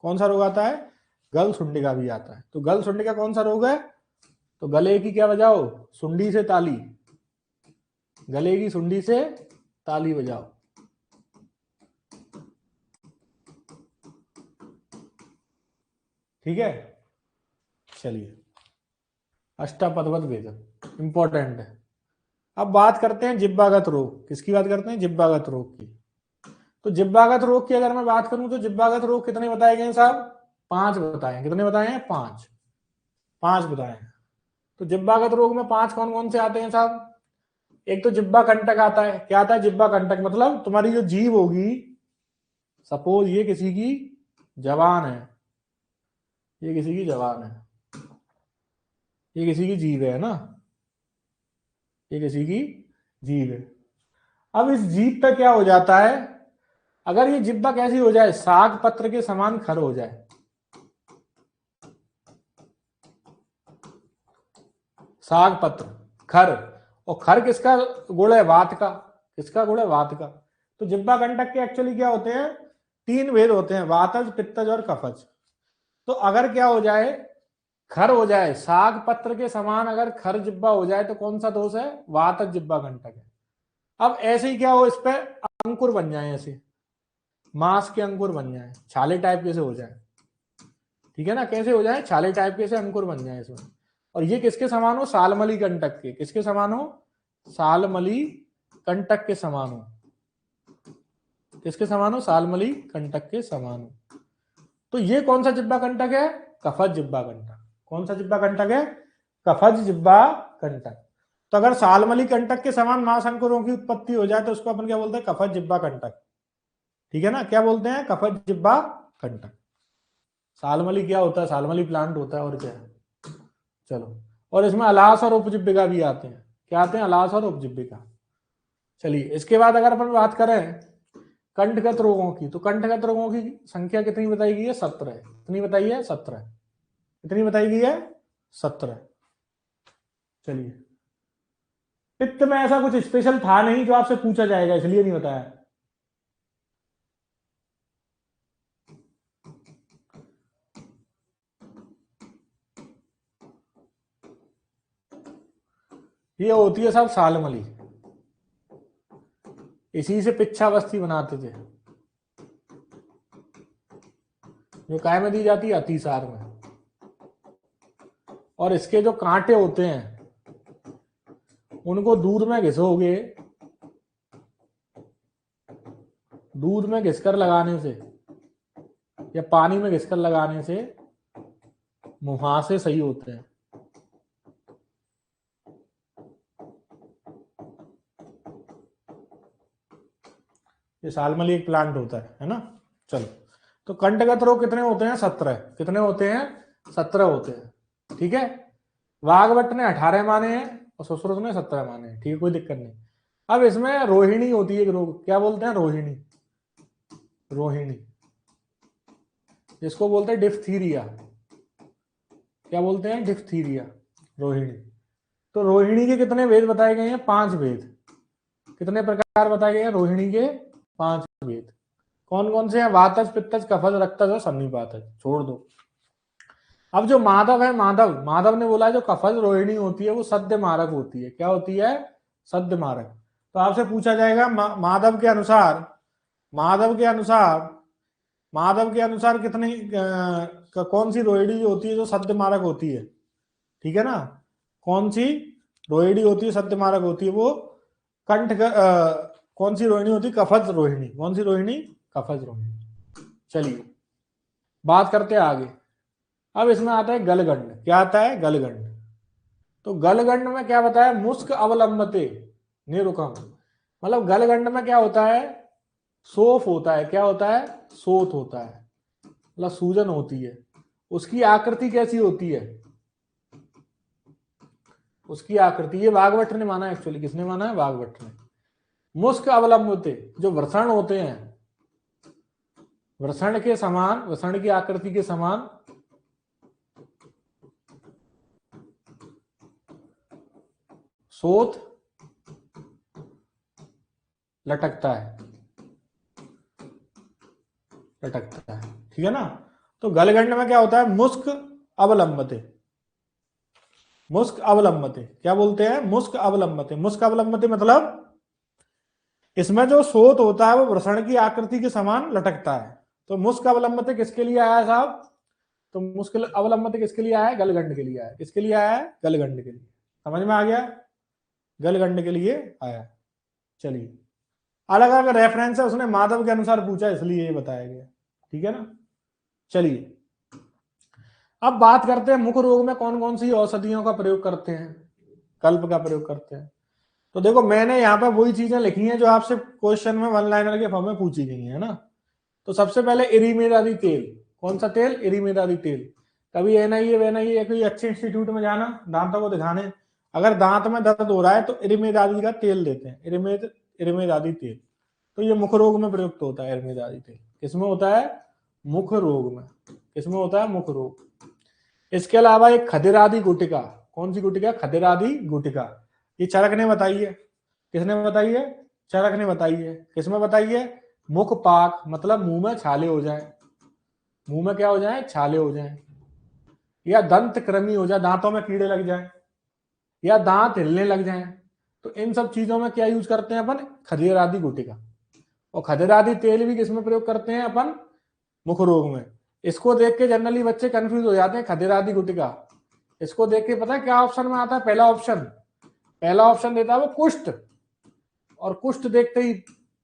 कौन सा रोग आता है, गल सुंडिका भी आता है। तो गल सुंडिका कौन सा रोग है, तो गले की क्या बजाओ, सुंडी से ताली, गले की सुंडी से ताली बजाओ, ठीक है। चलिए अष्टापदवत भेदन इंपॉर्टेंट है। अब बात करते हैं जिब्बागत रोग, किसकी बात करते हैं, जिब्बागत रोग की। तो जिब्बागत रोग की अगर मैं बात करूं तो जिब्बागत रोग कितने बताए गए साहब, 5 बताए हैं, कितने बताए हैं, 5 बताए हैं। तो जिब्बागत रोग में 5 कौन कौन से आते हैं साहब, एक तो जिब्बा कंटक आता है, क्या आता है, जिब्बा कंटक मतलब तुम्हारी जो जीभ होगी, सपोज ये किसी की जबान है, ये किसी की जबान है, ये किसी की जीभ है ना, ये किसी की जीभ है। अब इस जीभ पे क्या हो जाता है, अगर ये जिब्बा कैसी हो जाए, साग पत्र के समान खर हो जाए, साग पत्र खर, और खर किसका गुण है, वात का, किसका गुण है, वात का। तो जिब्बा कंटक के एक्चुअली क्या होते हैं, 3 भेद होते हैं, वातज पित्तज और कफज। तो अगर क्या हो जाए, खर हो जाए, साग पत्र के समान अगर खर जिब्बा हो जाए तो कौन सा दोष है, वातज जिब्बा कंटक है। अब ऐसे ही क्या हो, इस पे अंकुर बन जाए ऐसे, मांस के अंकुर बन जाए, छाले टाइप के से हो जाए, ठीक है ना, कैसे हो जाए, छाले टाइप के से अंकुर बन जाए इसमें। और ये किसके समान हो, सालमली कंटक के, किसके समान हो, सालमली कंटक के समान हो, किसके समान हो, सालमली कंटक के समान हो। तो ये कौन सा जिब्बा कंटक है, कफज जिब्बा कंटक। कौन सा जिब्बा कंटक है, कफज जिब्बा कंटक। तो अगर सालमली कंटक के समान मांस अंकुरों की उत्पत्ति हो जाए तो उसको अपन क्या बोलते हैं, कफज जिब्बा कंटक, ठीक है ना, क्या बोलते हैं, कफज जिब्बा कंटक। सालमली क्या होता है, सालमली प्लांट होता है, और क्या है। चलो, और इसमें अलास और उपजिब्बिका भी आते हैं, क्या आते हैं, अलास और उपजिब्बिका। चलिए, इसके बाद अगर अपन बात करें कंठगत रोगों की, तो कंठगत रोगों की संख्या कितनी बताई गई है, 17। कितनी बताई है, 17। कितनी बताई गई है, 17। चलिए, पित्त में ऐसा कुछ स्पेशल था नहीं जो आपसे पूछा जाएगा, इसलिए नहीं बताया। ये होती है सब सालमली, इसी से पिच्छावस्थी बनाते थे, जो काय में दी जाती है, अतिसार में। और इसके जो कांटे होते हैं उनको दूध में घिसोगे, दूध में घिसकर लगाने से या पानी में घिसकर लगाने से मुहासे सही होते हैं। ये सालमली एक प्लांट होता है ना। चलो, तो कंठगत रोग कितने होते हैं, 17। कितने होते हैं, 17 होते हैं, ठीक है। वाघभट्ट ने 18 माने हैं और सुश्रुत ने 17 माने हैं, ठीक है, कोई दिक्कत नहीं। अब इसमें रोहिणी होती है एक रोग, क्या बोलते हैं, रोहिणी, रोहिणी, जिसको बोलते हैं डिफ्थीरिया। क्या बोलते हैं, डिफ्थीरिया, रोहिणी। तो रोहिणी के कितने भेद बताए गए हैं, 5 भेद। कितने प्रकार बताए गए हैं रोहिणी के, 5 भेद। कौन कौन से हैं, वातज, पित्तज, कफज, रक्तज और सन्निपातज, छोड़ दो। अब जो माधव है, माधव, माधव ने बोला है जो कफज रोहिणी होती है वो सद्य मारक होती है, क्या होती है, सद्य मारक। तो आपसे पूछा जाएगा माधव के अनुसार, माधव के अनुसार, माधव के अनुसार कितनी कौन सी रोहिणी जो होती है जो सद्य मारक होती है, ठीक है ना, कौन सी रोहिणी होती है सद्य मारक होती है, वो कंठ कौन सी रोहिणी होती है, कफज रोहिणी। कौन सी रोहिणी, कफज रोहिणी। चलिए, बात करते हैं आगे। अब इसमें आता है गलगंड, क्या आता है, गलगंड। तो गलगंड में क्या बताया, मुस्क अवलंबते निरुकम, मतलब गलगंड में क्या होता है, सोफ होता है, क्या होता है, सोत होता है, मतलब सूजन होती है। उसकी आकृति कैसी होती है, उसकी आकृति, ये वाघभट्ट ने माना, एक्चुअली किसने माना है, वाघभट्ट ने। मुस्क अवलंबते, जो वृषण होते हैं, वृषण के समान, वृषण की आकृति के समान सोत लटकता है, लटकता है, ठीक है ना। तो गलगंड में क्या होता है, मुस्क अवलंबते, मुस्क अवलंबते, क्या बोलते हैं, मुस्क अवलंबते। मुस्क अवलंबते मतलब इसमें जो सोत होता है वो वृषण की आकृति के समान लटकता है। तो मुस्क अवलंबते किसके लिए आया साहब, तो मुस्क अवलंबते किसके लिए आया है, गलगंड के लिए आया। किसके लिए आया है, गलगंड के लिए। समझ में आ गया, गलगंड के लिए आया। चलिए, अलग अलग रेफरेंस है, उसने माधव के अनुसार पूछा इसलिए ये बताया गया, ठीक है ना। चलिए, अब बात करते हैं मुख रोग में कौन कौन सी औषधियों का प्रयोग करते हैं, कल्प का प्रयोग करते हैं। तो देखो, मैंने यहाँ पर वही चीजें लिखी हैं जो आपसे क्वेश्चन में वन लाइनर के फॉर्म में पूछी गई है ना। तो सबसे पहले इरीमेदादी तेल, कौन सा तेल, इरीमेदादी तेल। कभी एनआईए वेनआईए कोई अच्छे इंस्टीट्यूट में जाना दांतों को दिखाने, अगर दांत में दर्द हो रहा है तो इरीमेदादी का तेल देते हैं, इरीमेदादी तेल। तो ये मुख रोग में प्रयुक्त होता है इरीमेदादी तेल। किसमें होता है, मुख रोग में। किसमें होता है, मुख रोग। इसके अलावा एक खदिरादि गुटिका, कौन सी गुटिका, खदिरादि गुटिका, ये चरक ने बताई है। किसने बताई है, चरक ने बताई है। किसमें बताई है, मुख पाक, मतलब मुंह में छाले हो जाए, मुंह में क्या हो जाए, छाले हो जाए, या दंत कृमि हो जाए, दांतों में कीड़े लग जाए, या दांत हिलने लग जाए। तो इन सब चीजों में क्या यूज करते हैं अपन, खदिरादि गुटिका। और खजरादी तेल भी किसमें प्रयोग करते हैं अपन? मुख रोग में। इसको देख के जनरली बच्चे कंफ्यूज हो जाते हैं, खजरादी गुटिका। इसको देख के पता है क्या ऑप्शन में आता है? पहला ऑप्शन देता है वो कुष्ठ, और कुष्ठ देखते ही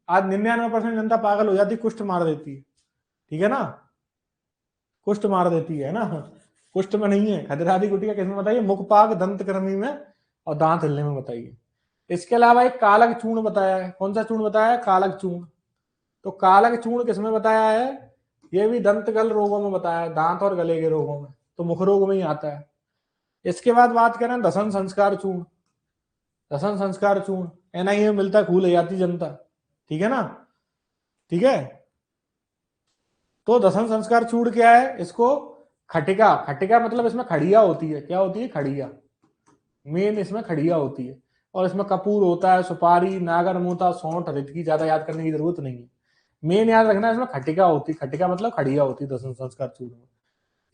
आज 99% जनता पागल हो जाती, कुष्ठ मार देती है, ठीक है ना, कुष्ठ मार देती है ना। कुष्ठ में नहीं है। खजरादी गुटिका किसमें बताइए? मुखपाक, दंत क्रमी में और दांत हिलने में बताइए। इसके अलावा एक कालक चूर्ण बताया है। कौन सा चूर्ण बताया है? कालक चूर्ण। तो कालक चूर्ण किसमें बताया है? ये भी दंतगल रोगों में बताया है, दांत और गले के रोगों में, तो मुख रोग में ही आता है। इसके बाद बात करें दसन संस्कार चूर्ण। दसन संस्कार चूर्ण एनआईए में मिलता है, खूल ले जाती जनता, ठीक है ना, ठीक है। तो दसन संस्कार चूर्ण क्या है? इसको खटिका, खटिका मतलब इसमें खड़िया होती है। क्या होती है? खड़िया, मेन इसमें खड़िया होती है। और इसमें कपूर होता है, सुपारी, नागर मोता, सौंठ, रितकी, ज्यादा याद करने की जरूरत नहीं है। मेन याद रखना है इसमें खटिका होती है। खटिका मतलब खड़िया होती है दसन संस्कार चूर्ण में।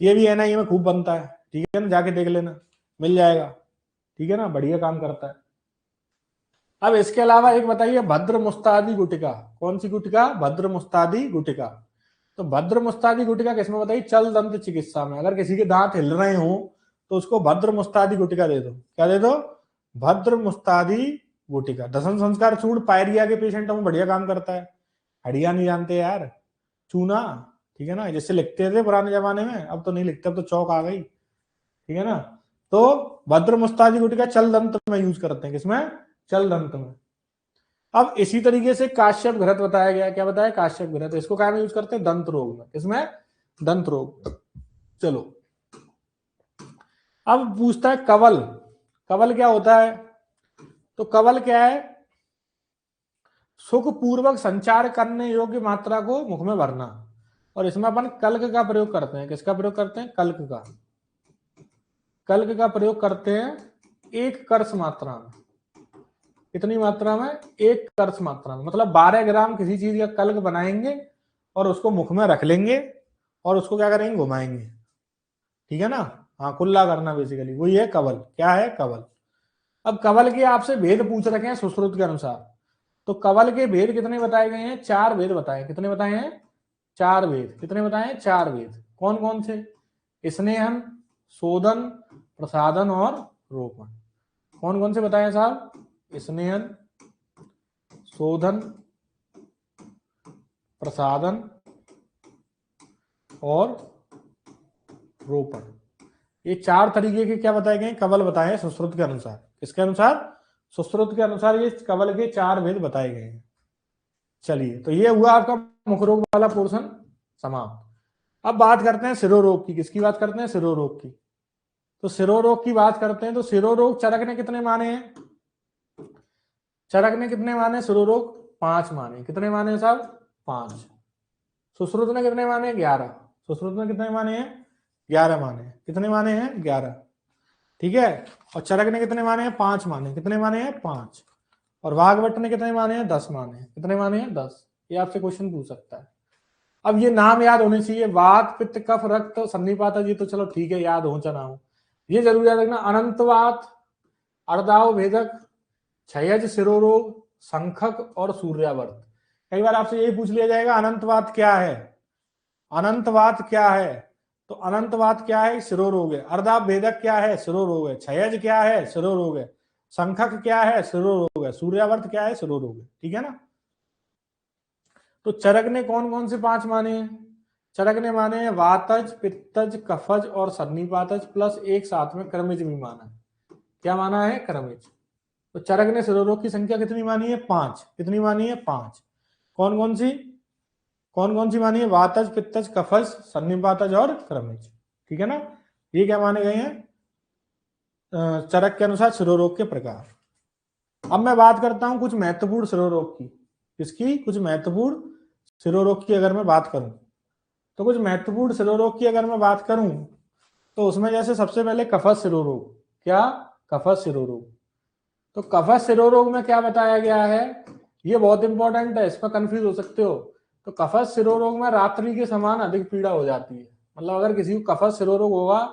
ये भी एनआईए में खूब बनता है, ठीक है ना, जाके देख लेना, मिल जाएगा, ठीक है ना, बढ़िया काम करता है। अब इसके अलावा एक बताइए भद्र मुस्तादी गुटिका। कौन सी गुटिका? भद्र मुस्तादी गुटिका। तो भद्र मुस्तादी गुटिका किसमें बताइए? चल दंत चिकित्सा में। अगर किसी के दांत हिल रहे हो तो उसको भद्र मुस्तादी गुटिका दे दो। क्या दे दो? भद्र मुस्तादी गुटिका। दसन संस्कार चूर्ण पायरिया के पेशेंटों में बढ़िया काम करता है। हड़िया नहीं जानते यार, चूना, ठीक है ना, जैसे लिखते थे पुराने जमाने में, अब तो नहीं लिखते, अब तो चौक आ गई, ठीक है ना। तो भद्र मुस्तादी गुटिका चल दंत में यूज करते हैं। किसमें? चल दंत में। अब इसी तरीके से काश्यप घृत बताया गया। क्या बताया? काश्यप घृत। इसको क्या में यूज करते हैं? दंत रोग में। किसमें? दंत रोग। चलो, अब पूछता है कवल। कवल क्या होता है? तो कवल क्या है? सुख पूर्वक संचार करने योग्य मात्रा को मुख में भरना। और इसमें अपन कल्क का प्रयोग करते हैं। किसका प्रयोग करते हैं? कल्क का। कल्क का प्रयोग करते हैं एक कर्ष मात्रा में। कितनी मात्रा में? एक कर्ष मात्रा में। मतलब 12 ग्राम किसी चीज का कल्क बनाएंगे और उसको मुख में रख लेंगे और उसको क्या करेंगे? घुमाएंगे, ठीक है ना। हाँ, कुल्ला करना बेसिकली, वही है कवल। क्या है? कवल। अब कवल के आपसे भेद पूछ रखे हैं सुश्रुत के अनुसार। तो कवल के भेद कितने बताए गए हैं? 4 भेद बताए। कितने बताए हैं? 4 भेद। कितने बताए हैं? 4 भेद। कौन कौन से? स्नेहन, शोधन, प्रसादन और रोपण। कौन कौन से बताए साहब? स्नेहन, शोधन, प्रसादन और रोपण। ये 4 तरीके के क्या बताए गए? कवल बताए हैं सुश्रुत के अनुसार। किसके अनुसार? सुश्रुत के अनुसार ये कवल के 4 भेद बताए गए हैं। चलिए, तो ये हुआ आपका मुख रोग वाला पोर्शन समाप्त। अब बात करते हैं सिरोरोग की। किसकी बात करते हैं? सिरोरोग की। तो सिरोरोग की बात करते हैं तो सिरोरोग चरक ने कितने माने हैं? चरक ने कितने माने? सिरोरोग 5 माने। कितने माने साहब? 5। सुश्रुत ने कितने माने? 11। सुश्रुत ने कितने माने हैं? 11 माने। कितने माने हैं? 11, ठीक है। और चरक ने कितने माने हैं? 5 माने। कितने माने हैं? 5। और वाघभट्ट ने कितने माने हैं? 10 माने हैं। कितने माने हैं? 10। ये आपसे क्वेश्चन पूछ सकता है। अब ये नाम याद होने चाहिए, वात, पित्त, कफ, रक्त, सन्निपात, ये तो चलो ठीक है, याद हो चाहे ना हो, ये जरूर याद रखना। अनंतवात, अर्दाव भेदक, क्षयज सिरोरोग, संखक और सूर्यावर्त। कई बार आपसे यही पूछ लिया जाएगा अनंतवात क्या है? अनंतवात क्या है? तो अनंतवात क्या है? सिरोरोग है। अर्दाव भेदक क्या है? सिरोरोग है। क्षयज क्या है? सिरोरोग है। संखक क्या है? सिरोरोग है। सूर्यावर्त क्या है? सिरोरोग है, ठीक है ना। तो चरक ने कौन कौन से 5 माने हैं? चरक ने माने हैं वातज, पित्तज, कफज और सन्निपातज, प्लस एक साथ में क्रमिज भी माना है। क्या माना है? क्रमिज। तो चरक ने सिरोरोग की संख्या कितनी मानी है? 5। कितनी मानी है? 5। कौन कौन सी? कौन कौन सी मानी है? वातज, पित्तज, कफज, सन्निपातज और क्रमिज, ठीक है ना। ये क्या माने गए हैं चरक के अनुसार सिरोरोग के प्रकार। अब मैं बात करता हूं कुछ महत्वपूर्ण सिरोरोग की। किसकी? कुछ महत्वपूर्ण सिरोरोग की अगर मैं बात करूं, तो कुछ महत्वपूर्ण सिरोरोग की अगर मैं बात करूं तो उसमें जैसे सबसे पहले कफज सिरोरोग। क्या? कफज सिरोरोग। तो कफज सिरोरोग में क्या बताया गया है? ये बहुत इंपॉर्टेंट है, इसमें कंफ्यूज हो सकते हो। तो कफज सिरोरोग में रात्रि के समान अधिक पीड़ा हो जाती है। मतलब अगर किसी को कफज सिरोरोग होगा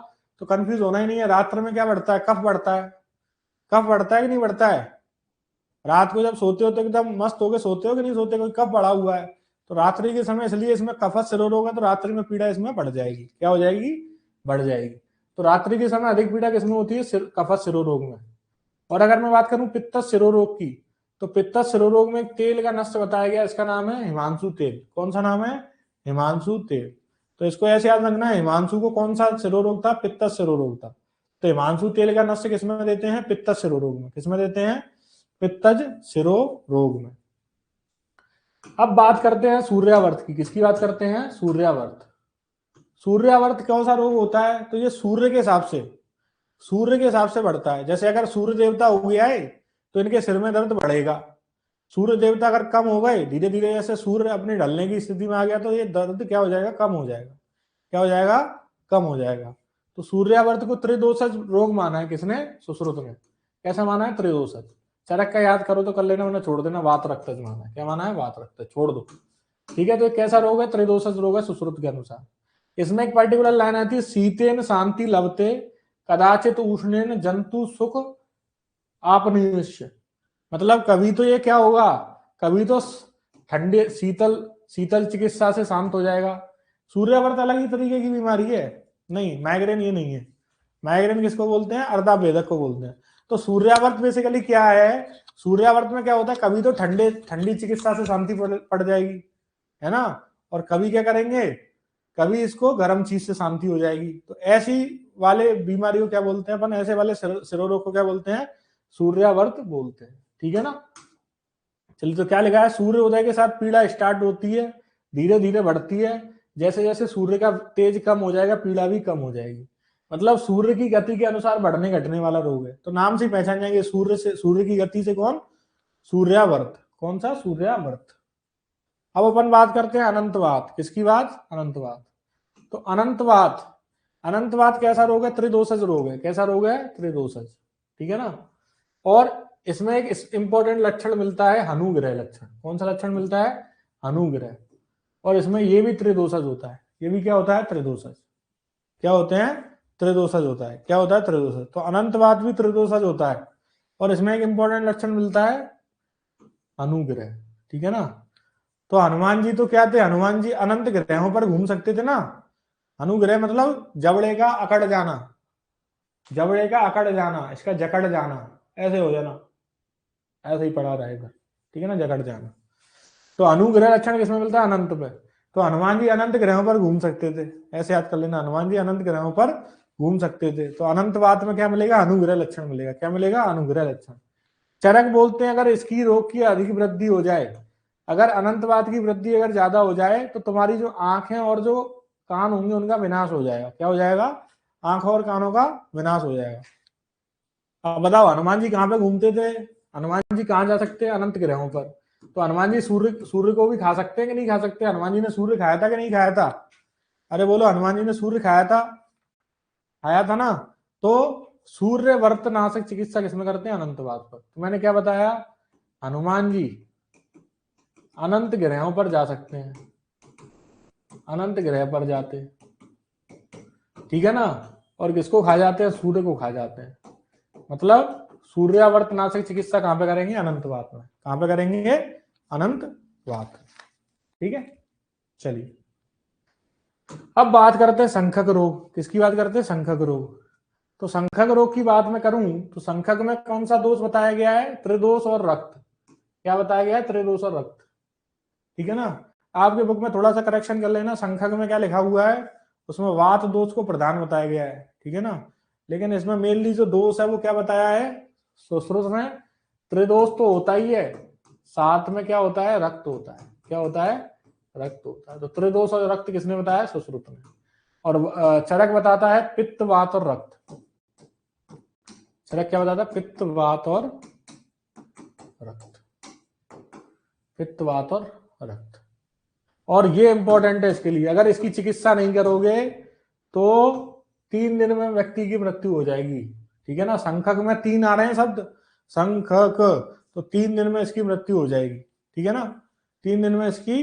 तो कंफ्यूज होना ही नहीं है। रात्र में क्या बढ़ता है? कफ बढ़ता है। कफ बढ़ता है कि नहीं बढ़ता है? रात को जब सोते हो तो एकदम मस्त होके सोते हो कि नहीं सोते, कोई कफ बढ़ा हुआ है, तो रात्रि के समय इसलिए इसमें कफत शिरोरोग होगा, तो रात्रि में पीड़ा इसमें बढ़ जाएगी। क्या हो जाएगी? बढ़ जाएगी। तो रात्रि के समय अधिक पीड़ा किसमें होती है? कफत शिरोरोग में। और अगर मैं बात करूं पित्तज शिरोरोग की, तो पित्तज शिरोरोग में एक तेल का नष्ट बताया गया, इसका नाम है हिमांशु तेल। कौन सा नाम है? हिमांशु तेल। तो इसको ऐसे याद रखना है, हिमांशु को कौन सा शिरोरोग था? पित्तज शिरोरोग था। तो हिमांशु तेल का नष्ट किसमें देते हैं? पित्तज शिरोरोग में। किसमें देते हैं? पित्तज शिरोरोग में। अब बात करते हैं सूर्यावर्त की। किसकी बात करते हैं? सूर्यावर्त। सूर्यावर्त कौन सा रोग होता है? तो ये सूर्य के हिसाब से, सूर्य के हिसाब से बढ़ता है। जैसे अगर सूर्य देवता हो गया है तो इनके सिर में दर्द बढ़ेगा। सूर्य देवता अगर कम हो गए, धीरे धीरे जैसे सूर्य अपनी ढलने की स्थिति में आ गया, तो ये दर्द क्या हो जाएगा? कम हो जाएगा। क्या हो जाएगा? कम हो जाएगा। तो सूर्यावर्त को त्रिदोषज रोग माना है किसने? सुश्रुत ने। कैसा माना है? त्रिदोषज। चरक का याद करो तो कर लेना, उन्हें छोड़ देना। वात रक्तज माना है। क्या माना है? वात रक्तज, छोड़ दो। ठीक है, तो कैसा रोग है? त्रिदोषज रोग है सुश्रुत के अनुसार। इसमें एक पर्टिकुलर लाइन आती है, शीतेन शांति लभते कदाचित उष्णेन जंतु सुख आपनिश्य। मतलब कभी तो ये क्या होगा? कभी तो ठंडे शीतल शीतल चिकित्सा से शांत हो जाएगा। सूर्यावर्त अलग ही तरीके की बीमारी है। नहीं, माइग्रेन ये नहीं है। माइग्रेन किसको बोलते हैं? अर्धाभेदक को बोलते हैं। तो सूर्यावर्त बेसिकली क्या है? सूर्यावर्त में क्या होता है? कभी तो ठंडी चिकित्सा से शांति पड़ जाएगी, है ना, और कभी क्या करेंगे? कभी इसको गर्म चीज से शांति हो जाएगी। तो ऐसी वाले बीमारी को क्या बोलते हैं अपन? ऐसे वाले शिरोरोग को क्या बोलते हैं? सूर्यावर्त बोलते हैं। ठीक है ना। चलिए, तो क्या लिखा है? सूर्य उदय के साथ पीड़ा स्टार्ट होती है, धीरे धीरे बढ़ती है। जैसे जैसे सूर्य का तेज कम हो जाएगा, पीड़ा भी कम हो जाएगी। मतलब सूर्य की गति के अनुसार बढ़ने घटने वाला रोग है। तो नाम से पहचान जाएंगे, सूर्य की गति से कौन? सूर्यावर्त। कौन सा? सूर्यावर्त। अब अपन बात करते हैं अनंतवात। किसकी बात? अनंतवात। तो अनंतवात, अनंतवात कैसा रोग है? त्रिदोषज रोग है। कैसा रोग है? त्रिदोषज। ठीक है ना। और इसमें एक इंपॉर्टेंट लक्षण मिलता है, हनुग्रह लक्षण। कौन सा लक्षण मिलता है? हनुग्रह। और इसमें ये भी त्रिदोषज होता है। ये भी क्या होता है? त्रिदोषज। क्या होते हैं? त्रिदोषज होता है। क्या होता है? त्रिदोषज। तो अनंतवात भी त्रिदोषज होता है। और इसमें एक इंपॉर्टेंट लक्षण मिलता है, अनुग्रह। ठीक है ना। तो हनुमान जी तो क्या थे? हनुमान जी अनंत ग्रहों पर घूम सकते थे ना। अनुग्रह मतलब जबड़े का अकड़ जाना, जबड़े का अकड़ जाना, इसका जकड़ जाना, ऐसे हो जाना, ऐसे ही पड़ा रहेगा। ठीक है ना, जकड़ जाना। तो अनुग्रह लक्षण किसमें मिलता है? अनंत पे। तो हनुमान जी अनंत ग्रहों पर घूम सकते थे। ऐसे याद कर लेना, हनुमान जी अनंत ग्रहों पर घूम सकते थे। तो अनंतवात में क्या मिलेगा? अनुग्रह लक्षण मिलेगा। क्या मिलेगा? अनुग्रह लक्षण। चरक बोलते हैं अगर इसकी रोग की अधिक वृद्धि हो जाए, अगर अनंतवात की वृद्धि अगर ज्यादा हो जाए, तो तुम्हारी जो आंखें और जो कान होंगे उनका विनाश हो जाएगा। क्या हो जाएगा? आंखों और कानों का विनाश हो जाएगा। अब बताओ, हनुमान जी कहाँ पे घूमते थे? हनुमान जी कहाँ जा सकते हैं? अनंत ग्रहों पर। तो हनुमान जी सूर्य सूर्य को भी खा सकते हैं कि नहीं खा सकते? हनुमान जी ने सूर्य खाया था कि नहीं खाया था? अरे बोलो, हनुमान जी ने सूर्य खाया था? खाया था ना। तो सूर्य वर्त नाशक चिकित्सा किसमें करते हैं? अनंतवात पर। तो मैंने क्या बताया? हनुमान जी अनंत ग्रहों पर जा सकते हैं, अनंत ग्रह पर जाते, ठीक है ना। और किसको खा जाते हैं? सूर्य को खा जाते हैं। मतलब सूर्यावर्त नाशक चिकित्सा कहां पे करेंगे? अनंतवात में। कहां पे करेंगे? अनंतवात। ठीक है। चलिए, अब बात करते हैं संखक रोग। किसकी बात करते हैं? संखक रोग। तो संखक रोग की बात मैं करूं तो संखक में कौन सा दोष बताया गया है? त्रिदोष और रक्त। क्या बताया गया है? त्रिदोष और रक्त। ठीक है ना। आपके बुक में थोड़ा सा करेक्शन कर लेना, संखक में क्या लिखा हुआ है, उसमें वात दोष को प्रधान बताया गया है। ठीक है ना। लेकिन इसमें मेनली जो दोष है वो क्या बताया है? सुश्रुत में त्रिदोष तो होता ही है, साथ में क्या होता है? रक्त होता है। क्या होता है? रक्त होता है। तो त्रिदोष और रक्त किसने बताया? सुश्रुत ने। और चरक बताता है पित्त, वात और रक्त। चरक क्या बताता है? पित्त, वात और रक्त। पित्त, वात और रक्त। और ये इंपॉर्टेंट है इसके लिए, अगर इसकी चिकित्सा नहीं करोगे तो 3 दिन में व्यक्ति की मृत्यु हो जाएगी। ठीक है ना। संखक में 3 आ रहे हैं शब्द, संखक, तो 3 दिन में इसकी मृत्यु हो जाएगी। ठीक है ना। 3 दिन में इसकी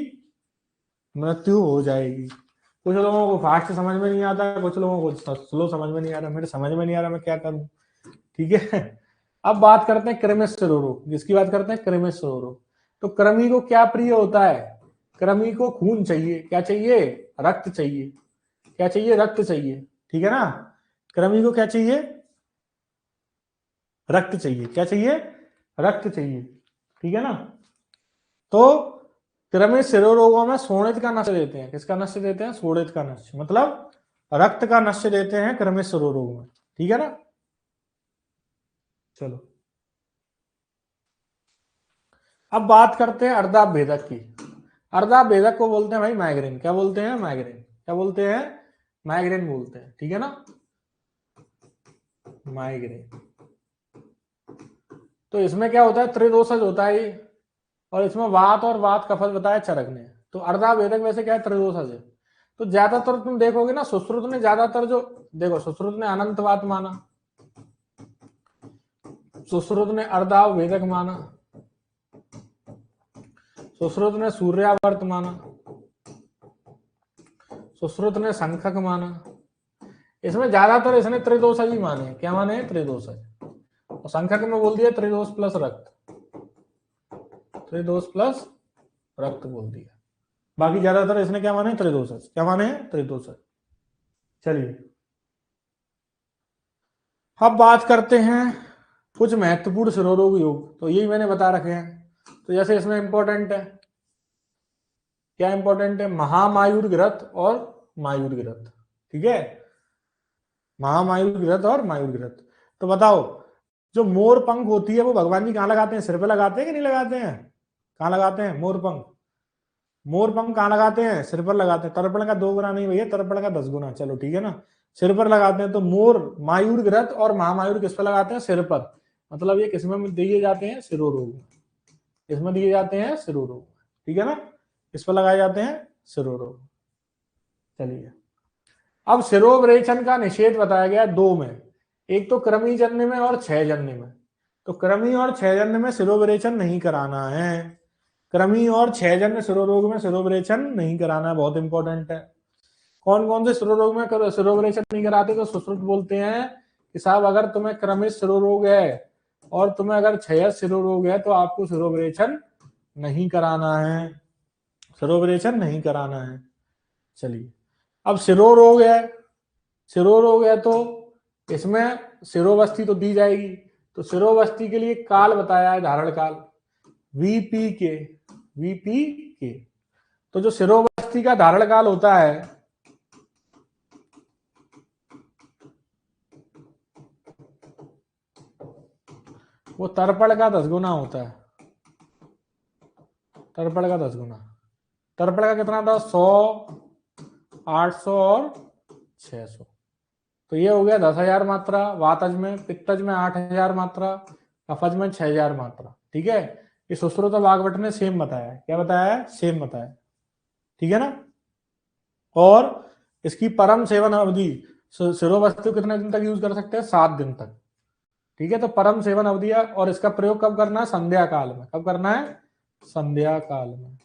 मृत्यु हो जाएगी। कुछ लोगों को फास्ट समझ में नहीं आता, कुछ लोगों को स्लो समझ में नहीं आ रहा। मेरे समझ में नहीं आ रहा, मैं क्या करूं? ठीक है। अब बात करते हैं कृमिश रोग, जिसकी बात करते हैं कृमिश रोग। तो कृमि को क्या प्रिय होता है? कृमि को खून चाहिए। क्या चाहिए? रक्त चाहिए। क्या चाहिए? रक्त चाहिए। ठीक है ना। कृमि को क्या चाहिए? रक्त चाहिए। क्या चाहिए? रक्त चाहिए। ठीक है ना। तो कृमि रोगों में शोणित का नश्य देते हैं। किसका नश्य देते हैं? शोणित का नश्य, मतलब रक्त का नश्य देते हैं कृमि रोग में। ठीक है ना। चलो अब बात करते हैं अर्धाभ भेदक की। अर्धाभ भेदक को बोलते हैं भाई माइग्रेन। क्या बोलते हैं? माइग्रेन। क्या बोलते हैं? माइग्रेन बोलते हैं। ठीक है ना। माइग्रेन। तो इसमें क्या होता है? त्रिदोषज होता है ये, और इसमें वात और वात कफत बताया चरक ने। तो अर्धाभ भेदक वैसे क्या है? त्रिदोषज है। तो ज्यादातर तुम देखोगे ना, सुश्रुत ने ज्यादातर जो, देखो सुश्रुत ने अनंतवात माना, सुश्रुत ने अर्धाभ भेदक माना, सुश्रुत ने सूर्यावर्त माना, सुश्रुत ने संखक माना। इसमें ज्यादातर इसने त्रिदोषज ही माने। क्या माने? त्रिदोषज। और संख्यक में बोल दिया त्रिदोष प्लस रक्त, त्रिदोष प्लस रक्त बोल दिया। बाकी ज्यादातर इसने क्या माने? त्रिदोषज। क्या माने? त्रिदोषज। चलिए अब बात करते हैं कुछ महत्वपूर्ण शिरोरोग योग। तो यही मैंने बता रखे हैं। तो जैसे इसमें इंपॉर्टेंट है, क्या इंपॉर्टेंट है? महामायुर ग्रथ और मायूर ग्रथ। ठीक है, महामायुर ग्रथ और मायूर ग्रथ। तो बताओ, जो मोर पंख होती है वो भगवान जी कहाँ लगाते हैं? सिर पे लगाते हैं कि नहीं लगाते हैं? कहाँ लगाते हैं मोर पंख? मोर पंख कहाँ लगाते हैं? सिर पर लगाते हैं। तर्पण का 2 गुना नहीं भैया, तर्पण का 10 गुना। चलो ठीक है ना, सिर पर लगाते हैं। तो मोर मायूर ग्रथ और महामायूर किस पर लगाते हैं? सिर पर। मतलब ये किसमें दिए जाते हैं? सिरोरोग में। किसमें दिए जाते हैं? सिरोरोग। ठीक है ना, किस पर लगाए जाते हैं? सिरोरोग। चलिए अब सिरोवरेचन का निषेध बताया गया 2 में, एक तो कृमि जन्य में और क्षय जन्य में। तो कृमि और क्षय जन्य में सिरोवरेचन नहीं कराना है। कृमि और क्षय जन्य सिरोरोग में सिरोवरेचन नहीं कराना है, बहुत इंपॉर्टेंट है। कौन कौन से सिरोरोग में सिरोवरेचन नहीं कराते? तो सुश्रुत बोलते हैं कि साहब अगर तुम्हें कृमित सिरोरोग है और तुम्हें अगर क्षय सिरोरोग है तो आपको सिरोवरेचन नहीं कराना है। सिरोवरेचन नहीं कराना है। चलिए अब सिरोरोग है, सिरोरोग है तो इसमें सिरोवस्थी तो दी जाएगी। तो सिरोवस्थी के लिए काल बताया है, धारण काल वीपी के, वीपी के। तो जो सिरोवस्थी का धारण काल होता है वो तर्पण का 10 गुना होता है। तर्पण का 10 गुना। तर्पण का कितना था? 100, 800 और 600। तो ये हो गया 10,000 मात्रा वातज में, पित्तज में 8,000 मात्रा, कफज में 6,000 मात्रा। ठीक है, ये सुश्रुत और वाग्भट ने सेम बताया है। क्या बताया है? सेम बताया। ठीक है ना। और इसकी परम सेवन अवधि, सिरोवस्तु कितने दिन तक यूज कर सकते हैं? 7 दिन तक। ठीक है, तो परम सेवन अवधि है। और इसका प्रयोग कब करना है? संध्या काल में। कब करना है? संध्या काल में।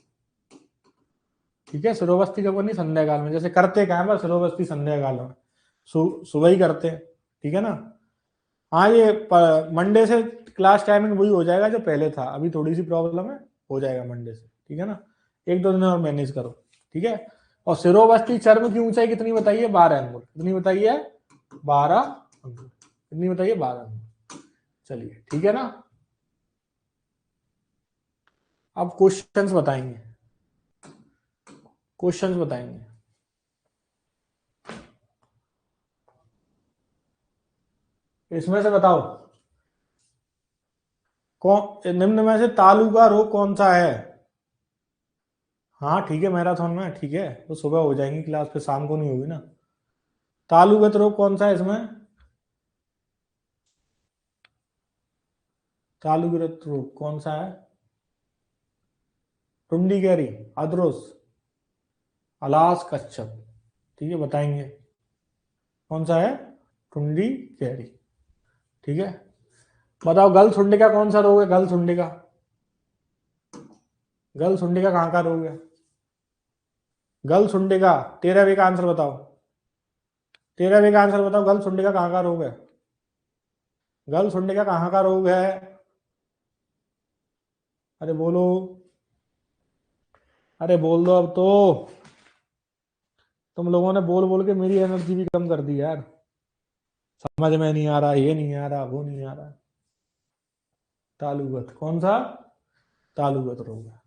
ठीक है, सिरोवस्ती कब करनी? संध्या काल में। जैसे करते क्या है बस, सिरोवस्ती संध्या काल में सुबह ही करते हैं। ठीक है ना। हाँ ये मंडे से क्लास टाइमिंग वही हो जाएगा जो पहले था, अभी थोड़ी सी प्रॉब्लम है, हो जाएगा मंडे से। ठीक है ना, 1-2 दिन और मैनेज करो। ठीक है। और सिरोवस्ती चर्म की ऊंचाई कितनी बताइए? 12 अंगुल। कितनी बताइए? 12 अंगुल। कितनी बताइए? 12 अंगुल। चलिए ठीक है ना। अब क्वेश्चंस बताएंगे, क्वेश्चंस बताएंगे। इसमें से बताओ कौन निम्न में से तालू का रोग कौन सा है? हाँ ठीक है, मैराथन में। ठीक है, तो सुबह हो जाएंगी क्लास, फिर शाम को नहीं होगी ना। तालुगत रोग कौन सा है इसमें? तालुगत रोग कौन सा है? टुंडी अद्रोस, अलास कच्छप। ठीक है, बताएंगे कौन सा है? टुंडी कैरी। ठीक है, बताओ गल सुंडी का कौन सा रोग है? गल सुंडी का, गल सुंडी का कहाँ का रोग है? गल सुंडी का 13वीं का आंसर बताओ। 13वीं का आंसर बताओ, गल सुंडी का कहाँ का रोग है? गल सुनने का कहाँ का रोग है? अरे बोलो, अरे बोल दो अब तो। तुम लोगों ने बोल बोल के मेरी एनर्जी भी कम कर दी यार। समझ में नहीं आ रहा, ये नहीं आ रहा, वो नहीं आ रहा। तालुगत कौन सा? तालुगत रोग है।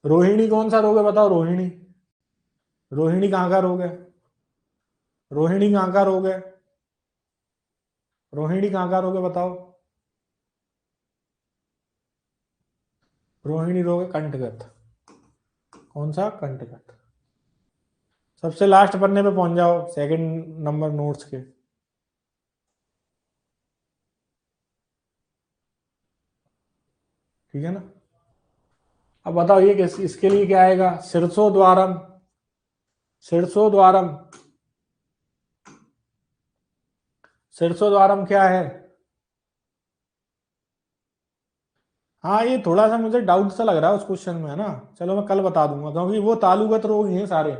रोहिणी कौन सा रोग है बताओ? रोहिणी, रोहिणी कहाँ का रोग है? रोहिणी कहाँ का रोग है? रोहिणी कहाँ का रोग है बताओ? रोहिणी रोग है कंठगत। कौन सा? कंठगत। सबसे लास्ट पन्ने पे पहुंच जाओ, सेकंड नंबर नोट्स के। ठीक है ना? अब बताओ ये किस, इसके लिए क्या आएगा? शीर्षो द्वारम, शीर्षो द्वारम, शीर्षो द्वारम क्या है? हाँ ये थोड़ा सा मुझे डाउट सा लग रहा है उस क्वेश्चन में, है ना। चलो मैं कल बता दूंगा, क्योंकि वो तालुगत रोग ही हैं सारे,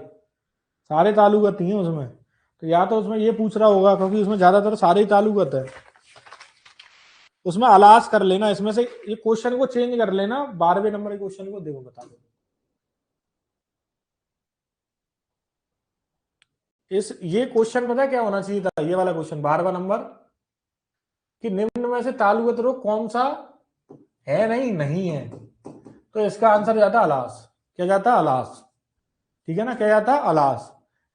सारे तालुगत ही हैं उसमें। तो या तो उसमें ये पूछ रहा होगा, क्योंकि उसमें ज्यादातर सारे ही तालुगत है। उसमें अलास कर लेना, इसमें से ये क्वेश्चन को चेंज कर लेना, 12वें नंबर के क्वेश्चन को देखो, बता दो। इस ये क्वेश्चन पता है क्या होना चाहिए था? ये वाला क्वेश्चन 12वां नंबर, कि निम्न में से तालुगत रोग कौन सा है, नहीं नहीं है। तो इसका आंसर जाता अलास। क्या जाता? अलास। ठीक है ना, क्या जाता? अलास।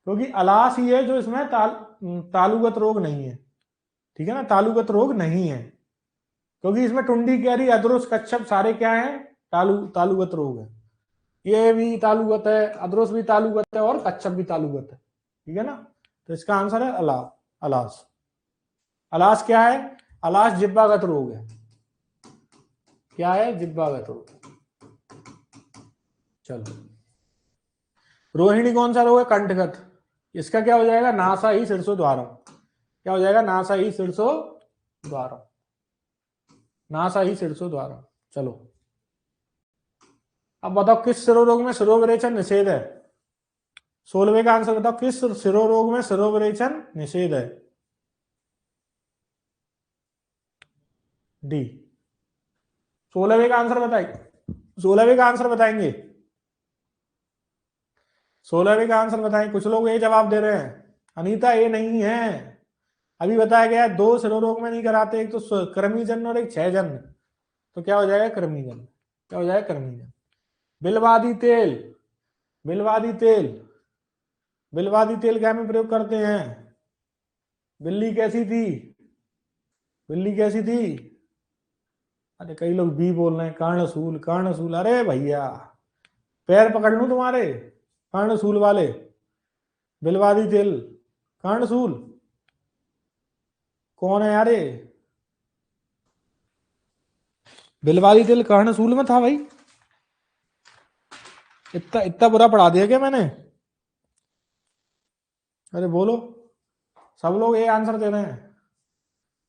क्योंकि अलास ही है जो इसमें तालुगत रोग नहीं है। ठीक है ना, तालुगत रोग नहीं है, क्योंकि इसमें टुंडी, कैरी, अदरुस, कच्छप सारे क्या है? तालुगत रोग है। ये भी तालुगत है, अदरुस भी तालुगत है, और कच्छप भी तालुगत है। ठीक है ना, तो इसका आंसर है अलास। अलास क्या है? अलास जिब्बागत रोग है। क्या है? जिब्बागत रोग। चलो, रोहिणी कौन सा रोग है? कंठगत। इसका क्या हो जाएगा? नासा ही शीर्षो द्वारम। क्या हो जाएगा? नासा ही शीर्षो द्वारम, नासा ही शीर्षो द्वारम। चलो, अब बताओ किस शिरोरोग में शिरोविरेचन निषेध है? 16वें का आंसर बताओ, किस शिरोरोग में शिरोविरेचन निषेध है? डी। 16वें का आंसर बताइए, 16वें का आंसर बताएंगे, 16वें का आंसर बताएं। कुछ लोग ये जवाब दे रहे हैं, अनीता ये नहीं है। अभी बताया गया है 2 शिरोरोग में नहीं कराते, एक तो कृमिजन और एक क्षयजन। तो क्या हो जाएगा? कृमिजन। क्या हो जाएगा? कृमिजन। बिलवादी तेल, बिलवादी तेल, बिलवादी तेल क्या में प्रयोग करते हैं? बिल्ली कैसी थी? बिल्ली कैसी थी? अरे कई लोग बी बोल रहे हैं, कर्णसूल, कर्णसूल। अरे भैया, पैर पकड़ लूं तुम्हारे, कर्णसूल वाले। बिलवादी तेल कर्णसूल कौन है यार ये? बिलवादी तेल कर्णसूल में था भाई? इतना इतना बुरा पढ़ा दिया क्या मैंने? अरे बोलो, सब लोग ये आंसर दे रहे हैं,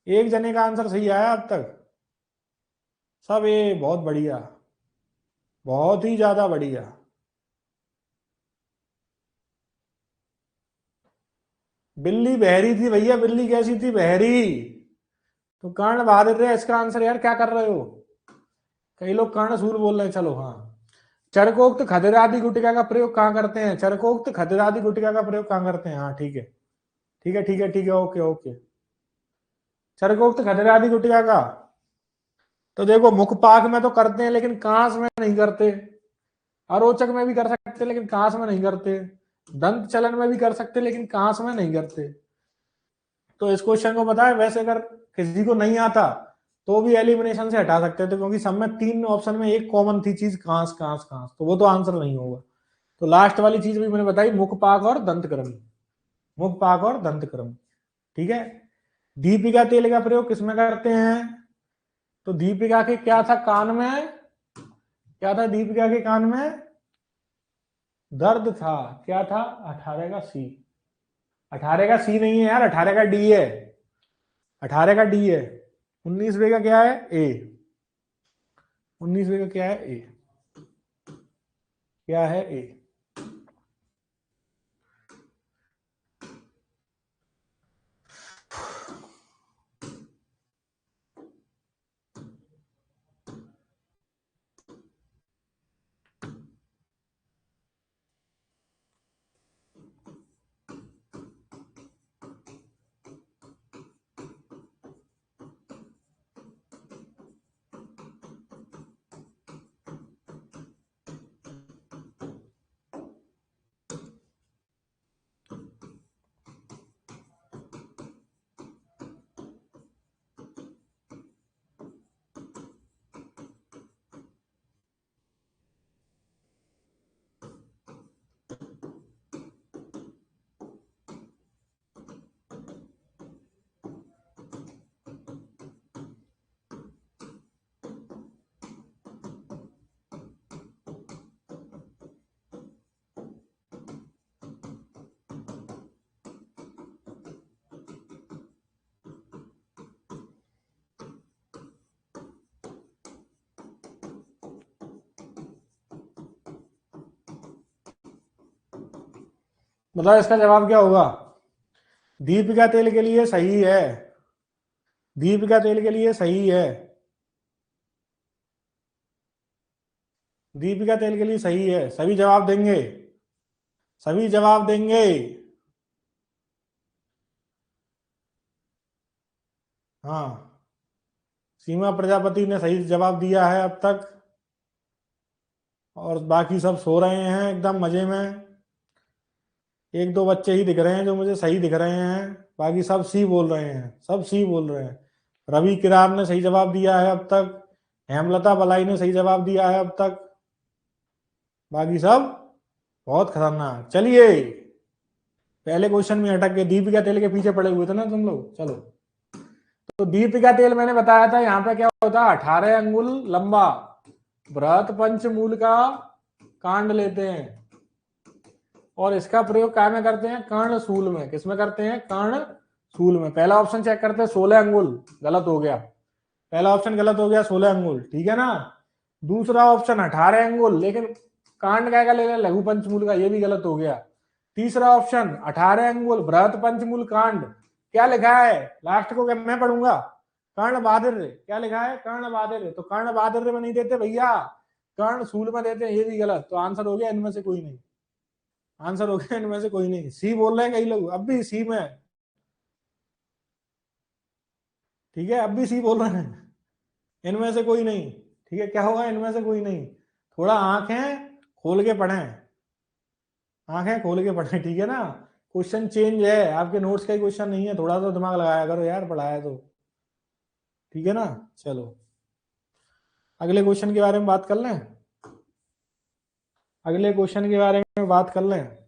एक जने का आंसर सही आया अब तक। सब ये बहुत बढ़िया, बहुत ही ज्यादा बढ़िया। बिल्ली बहरी थी भैया, बिल्ली कैसी थी? बहरी। तो कर्ण बहादुर रहे इसका आंसर, यार क्या कर रहे हो? कई लोग कर्णसूल बोल रहे हैं। चलो हाँ, चरकोक्त खदिरादि गुटिका का प्रयोग कहाँ करते हैं? चरकोक्त खदिरादि गुटिका का प्रयोग कहाँ करते हैं? हाँ ठीक है, ठीक है, ठीक है, ठीक है, ओके ओके। चरकोक्त खदिरादि गुटिका का तो देखो, मुखपाक में तो करते हैं लेकिन कांस में नहीं करते। अरोचक में भी कर सकते लेकिन कांस में नहीं करते। दंत चलन में भी कर सकते लेकिन कांस में नहीं करते। तो इस क्वेश्चन को बताए, वैसे अगर किसी को नहीं आता तो भी एलिमिनेशन से हटा सकते थे, क्योंकि सब में 3 ऑप्शन में एक कॉमन थी चीज, कांस कांस कांस, तो वो तो आंसर नहीं होगा। तो लास्ट वाली चीज भी मैंने बताई, मुखपाक और दंतक्रम, मुखपाक और दंतक्रम। ठीक है। दीपिका तेल का प्रयोग किसमें करते हैं? तो दीपिका के क्या था कान में? क्या था दीपिका के कान में? दर्द था। क्या था? 18 का सी। 18 का सी नहीं है यार, 18 का डी है, 18 का डी है। 19वें का क्या है? ए। 19वें का क्या है? ए। क्या है? ए। बताओ इसका जवाब क्या होगा। दीपिका तेल के लिए सही है, दीपिका तेल के लिए सही है, दीपिका तेल के लिए सही है। सभी जवाब देंगे, सभी जवाब देंगे। हाँ, सीमा प्रजापति ने सही जवाब दिया है अब तक, और बाकी सब सो रहे हैं एकदम मजे में। एक दो बच्चे ही दिख रहे हैं जो मुझे सही दिख रहे हैं, बाकी सब सी बोल रहे हैं, सब सी बोल रहे हैं। रवि किरार ने सही जवाब दिया है अब तक, हेमलता बलाई ने सही जवाब दिया है अब तक, बाकी सब बहुत खतरनाक। चलिए, पहले क्वेश्चन में अटक के दीपिका तेल के पीछे पड़े हुए थे ना तुम लोग। चलो, तो दीपिका तेल मैंने बताया था यहाँ पे क्या होता है, 18 अंगुल लंबा बृहत पंचमूल का कांड लेते हैं और इसका प्रयोग क्या में करते हैं, कर्णशूल में। किसमें करते हैं, कर्णशूल में। पहला ऑप्शन चेक करते हैं, 16 अंगुल, गलत हो गया। पहला ऑप्शन गलत हो गया, 16 अंगुल, ठीक है ना। दूसरा ऑप्शन 18 अंगुल, लेकिन कांड क्या का ले लिया, लघु पंचमूल का, ये भी गलत हो गया। तीसरा ऑप्शन 18 अंगुल बृहत पंचमूल कांड, क्या लिखा है लास्ट को, क्या मैं पढ़ूंगा, कर्ण बाधिर, क्या लिखा है, कर्ण बाधिर। तो कर्ण बाधिर में नहीं देते भैया, कर्ण शूल में देते हैं, ये भी गलत। तो आंसर हो गया इनमें से कोई नहीं, आंसर हो गया इनमें से कोई नहीं। सी बोल रहे हैं कई लोग, अब भी सी में, ठीक है, अब भी सी बोल रहे हैं, इनमें से कोई नहीं। ठीक है, क्या होगा, इनमें से कोई नहीं। थोड़ा आंखें खोल के पढ़ें, आंखें खोल के पढ़ें, ठीक है ना। क्वेश्चन चेंज है, आपके नोट्स का ही क्वेश्चन नहीं है, थोड़ा सा दिमाग लगाया करो यार, पढ़ाया तो, ठीक है ना। चलो, अगले क्वेश्चन के बारे में बात कर लें, अगले क्वेश्चन के बारे में बात कर लें।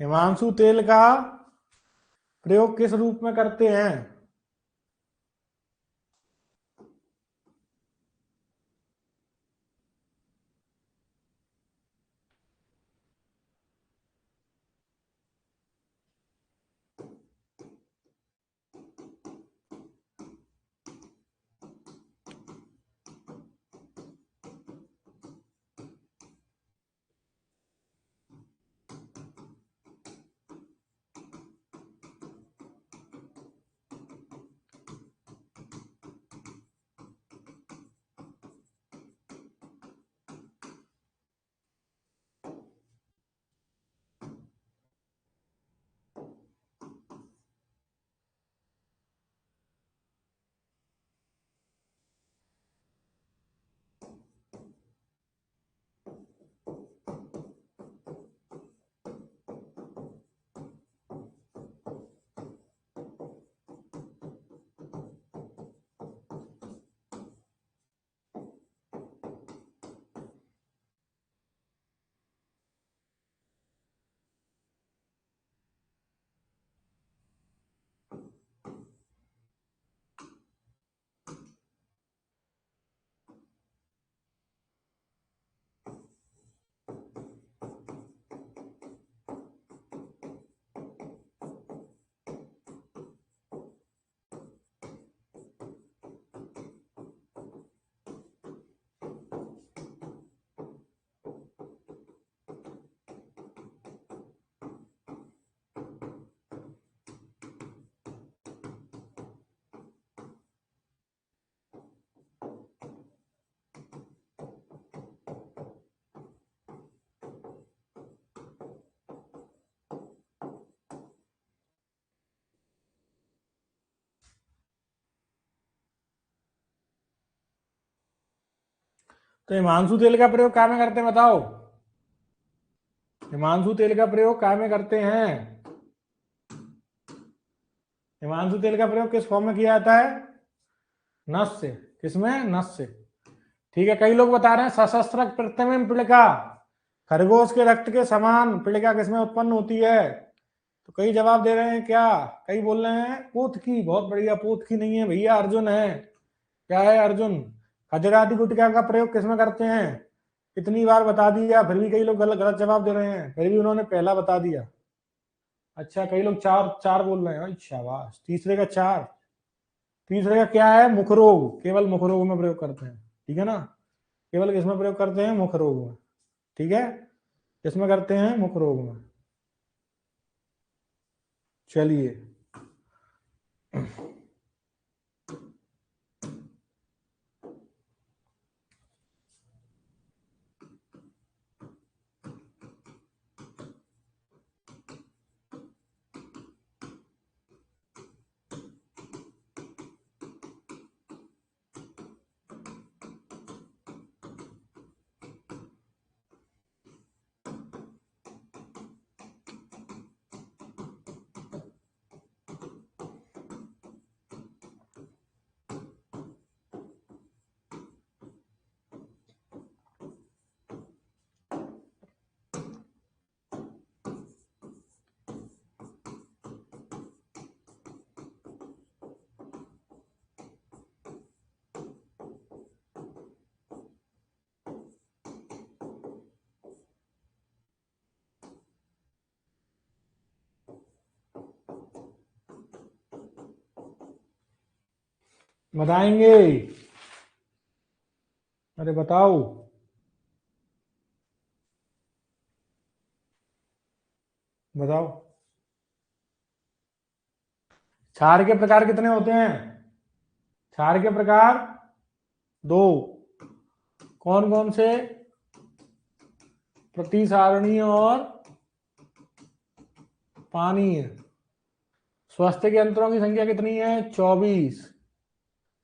हिमांशु तेल का प्रयोग किस रूप में करते हैं। तो हिमांशु तेल का प्रयोग क्या में करते हैं बताओ, हिमांशु तेल का प्रयोग क्या में करते हैं। हिमांशु तेल का प्रयोग किस फॉर्म में किया जाता है? नस से। किसमें? नस से। ठीक है, कई लोग बता रहे हैं सशस्त्र प्रतिबिंब पिलिका, खरगोश के रक्त के समान पिलिका किसमें उत्पन्न होती है? तो कई जवाब दे रहे हैं क्या? कई बोल रहे हैं पूत की। बहुत बढ़िया, पूत की नहीं है भैया, अर्जुन है। क्या है? अर्जुन। खजराती गुटिका का प्रयोग किसमें करते हैं? इतनी बार बता दिया फिर भी कई लोग गलत गलत जवाब दे रहे हैं, फिर भी उन्होंने पहला बता दिया। अच्छा, कई लोग चार चार बोल रहे हैं, शाबाश। तीसरे का चार। तीसरे का क्या है? मुख रोग, केवल मुख रोग में प्रयोग करते हैं। ठीक है ना, केवल किसमें प्रयोग करते हैं? मुख रोग में। ठीक है, किसमें करते हैं? मुख रोग में। चलिए, बताएंगे? अरे बताओ। बताओ, क्षार के प्रकार कितने होते हैं? क्षार के प्रकार दो। कौन कौन से? प्रतिसारणीय और पानीय। स्वास्थ्य के यंत्रों की संख्या कितनी है? 24।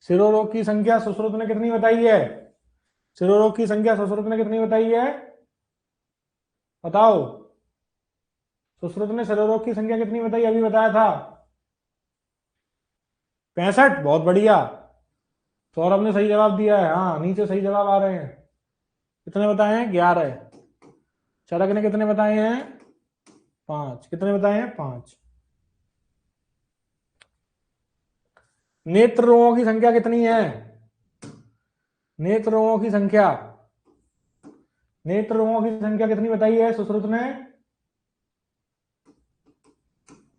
सिरोरोग की संख्या सुश्रुत ने कितनी बताई है? सिरोरोग की संख्या सुश्रुत ने कितनी बताई है? बताओ। सुश्रुत ने सिरोरोग की संख्या कितनी बताई? अभी बताया था 65। बहुत बढ़िया, सौरभ ने सही जवाब दिया है। हाँ, नीचे सही जवाब आ रहे हैं। कितने बताए हैं? 11। चरक ने कितने बताए हैं? 5। कितने बताए हैं? 5। नेत्र रोगों की संख्या कितनी है? नेत्र रोगों की संख्या, नेत्र रोगों की संख्या कितनी बताई है सुश्रुत ने?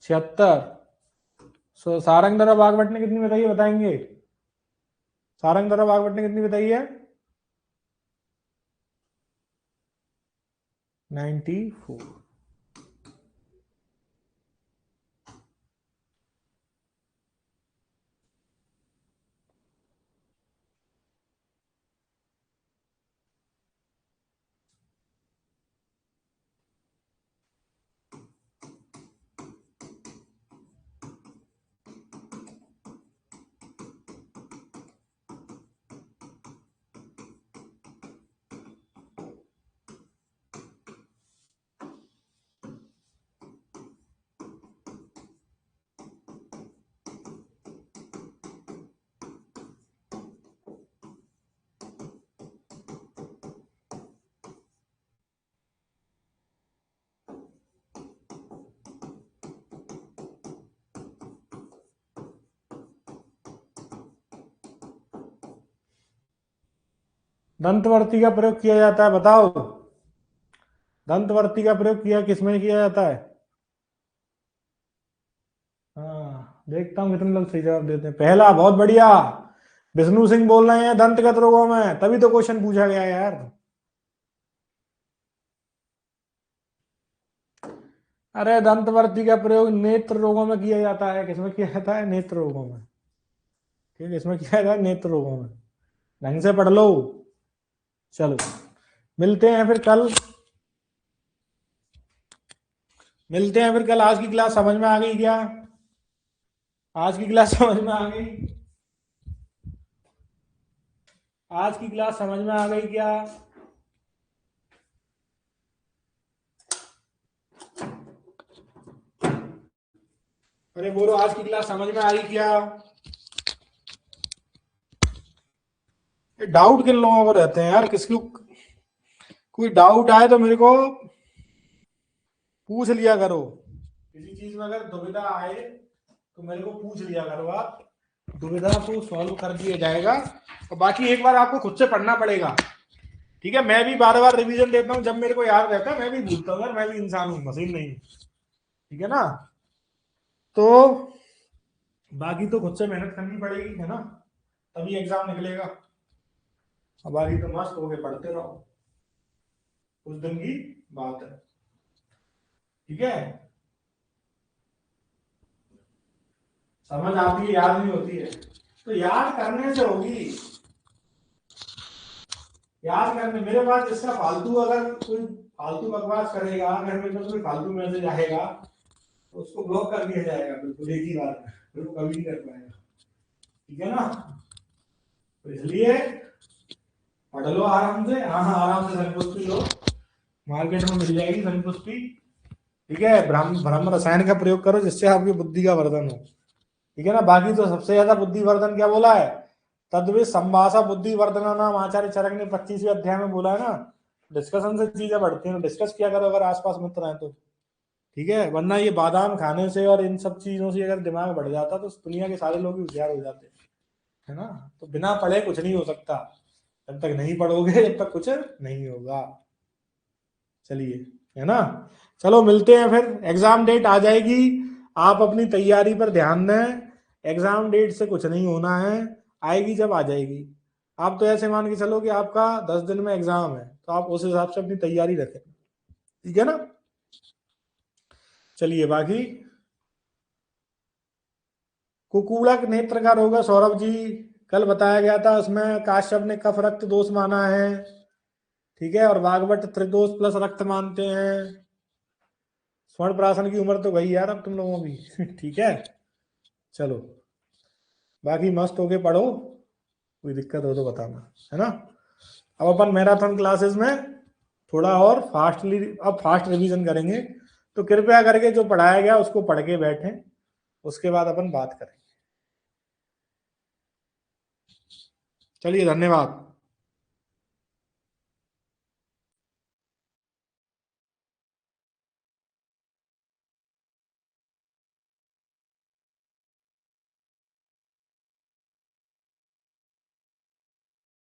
76। सारंग दरा बागवट ने कितनी बताई है? बताएंगे? सारंग दरा बागवट ने कितनी बताई है? 94। दंतवर्ती का प्रयोग किया जाता है, बताओ। दंतवर्ती का प्रयोग किया किसमें किया जाता है? हाँ, देखता हूँ कितने लोग सही जवाब देते हैं। पहला, बहुत बढ़िया। विष्णु सिंह बोल रहे हैं दंतगत रोगों में, तभी तो क्वेश्चन पूछा गया है यार। अरे, दंतवर्ती का प्रयोग नेत्र रोगों में किया जाता है। किसमें किया जाता है? नेत्र रोगों में। ठीक है, इसमें किया जाता है नेत्र रोगों में। ढंग से पढ़ लो। चलो, मिलते हैं फिर कल। मिलते हैं फिर कल। आज की क्लास समझ में आ गई क्या? आज की क्लास समझ में आ गई? आज की क्लास समझ में आ गई क्या? अरे बोलो, आज की क्लास समझ में आई क्या? डाउट किन लोगों को रहते हैं यार? किसको कोई डाउट आए तो मेरे को पूछ लिया करो। किसी चीज में अगर दुविधा आए तो मेरे को पूछ लिया करो आप, दुविधा को सॉल्व कर दिया जाएगा। और बाकी एक बार आपको खुद से पढ़ना पड़ेगा, ठीक है? मैं भी बार बार रिवीजन देता हूँ, जब मेरे को याद रहता है मैं भी भूलता हूँ यार, मैं भी इंसान हूँ, मशीन नहीं, ठीक है ना? तो बाकी तो खुद से मेहनत करनी पड़ेगी, है ना? तभी एग्जाम निकलेगा। अब बाकी तो मस्त होके पढ़ते रहो, उस दिन की बात है, ठीक है? समझ आती है, याद नहीं होती है तो याद करने से होगी। याद करने, मेरे पास इसका फालतू, अगर कोई फालतू बकवास करेगा, अगर मेरे पास कोई फालतू मैसेज आएगा तो उसको ब्लॉक कर दिया जाएगा, बिल्कुल एक ही बार में, फिर वो कभी नहीं कर पाएगा, ठीक है ना? तो इसलिए पढ़ लो आराम से। हाँ हाँ, आराम से संपुष्टि लो, मार्केट में मिल जाएगी संपुष्टि, ठीक है? ब्रह्म ब्रह्म रसायन का प्रयोग करो जिससे आपकी बुद्धि का वर्धन हो, ठीक है ना? बाकी तो सबसे ज्यादा बुद्धि वर्धन क्या बोला है? तद्वित संभाषा बुद्धि वर्धना नाम आचार्य चरक ने 25वें अध्याय में बोला है ना। डिस्कशन से चीजें बढ़ती हैं, डिस्कस किया करो अगर आसपास मित्र हैं तो, ठीक है? वरना ये बादाम खाने से और इन सब चीजों से अगर दिमाग बढ़ जाता तो दुनिया के सारे लोग ही होशियार हो जाते, है ना? तो बिना पढ़े कुछ नहीं हो सकता, जब तक नहीं पढ़ोगे जब तक कुछ नहीं होगा। चलिए, है ना? चलो मिलते हैं फिर, एग्जाम डेट आ जाएगी, आप अपनी तैयारी पर ध्यान दें। एग्जाम डेट से कुछ नहीं होना है, आएगी जब आ जाएगी। आप तो ऐसे मान के चलो कि आपका 10 दिन में एग्जाम है, तो आप उस हिसाब से अपनी तैयारी रखें, ठीक है ना? चलिए, बाकी कुकुड़क नेत्र का रोग है सौरभ जी, कल बताया गया था, उसमें काश्यप ने कफ रक्त दोष माना है, ठीक है? और भागवत त्रिदोष प्लस रक्त मानते हैं। स्वर्ण प्राशन की उम्र तो गई यार अब तुम लोगों की ठीक है, चलो बाकी मस्त होके पढ़ो, कोई दिक्कत हो तो बताना, है ना? अब अपन मैराथन क्लासेस में थोड़ा और फास्टली, अब फास्ट रिवीजन करेंगे, तो कृपया करके जो पढ़ाया गया उसको पढ़ के बैठें, उसके बाद अपन बात करें। चलिए, धन्यवाद।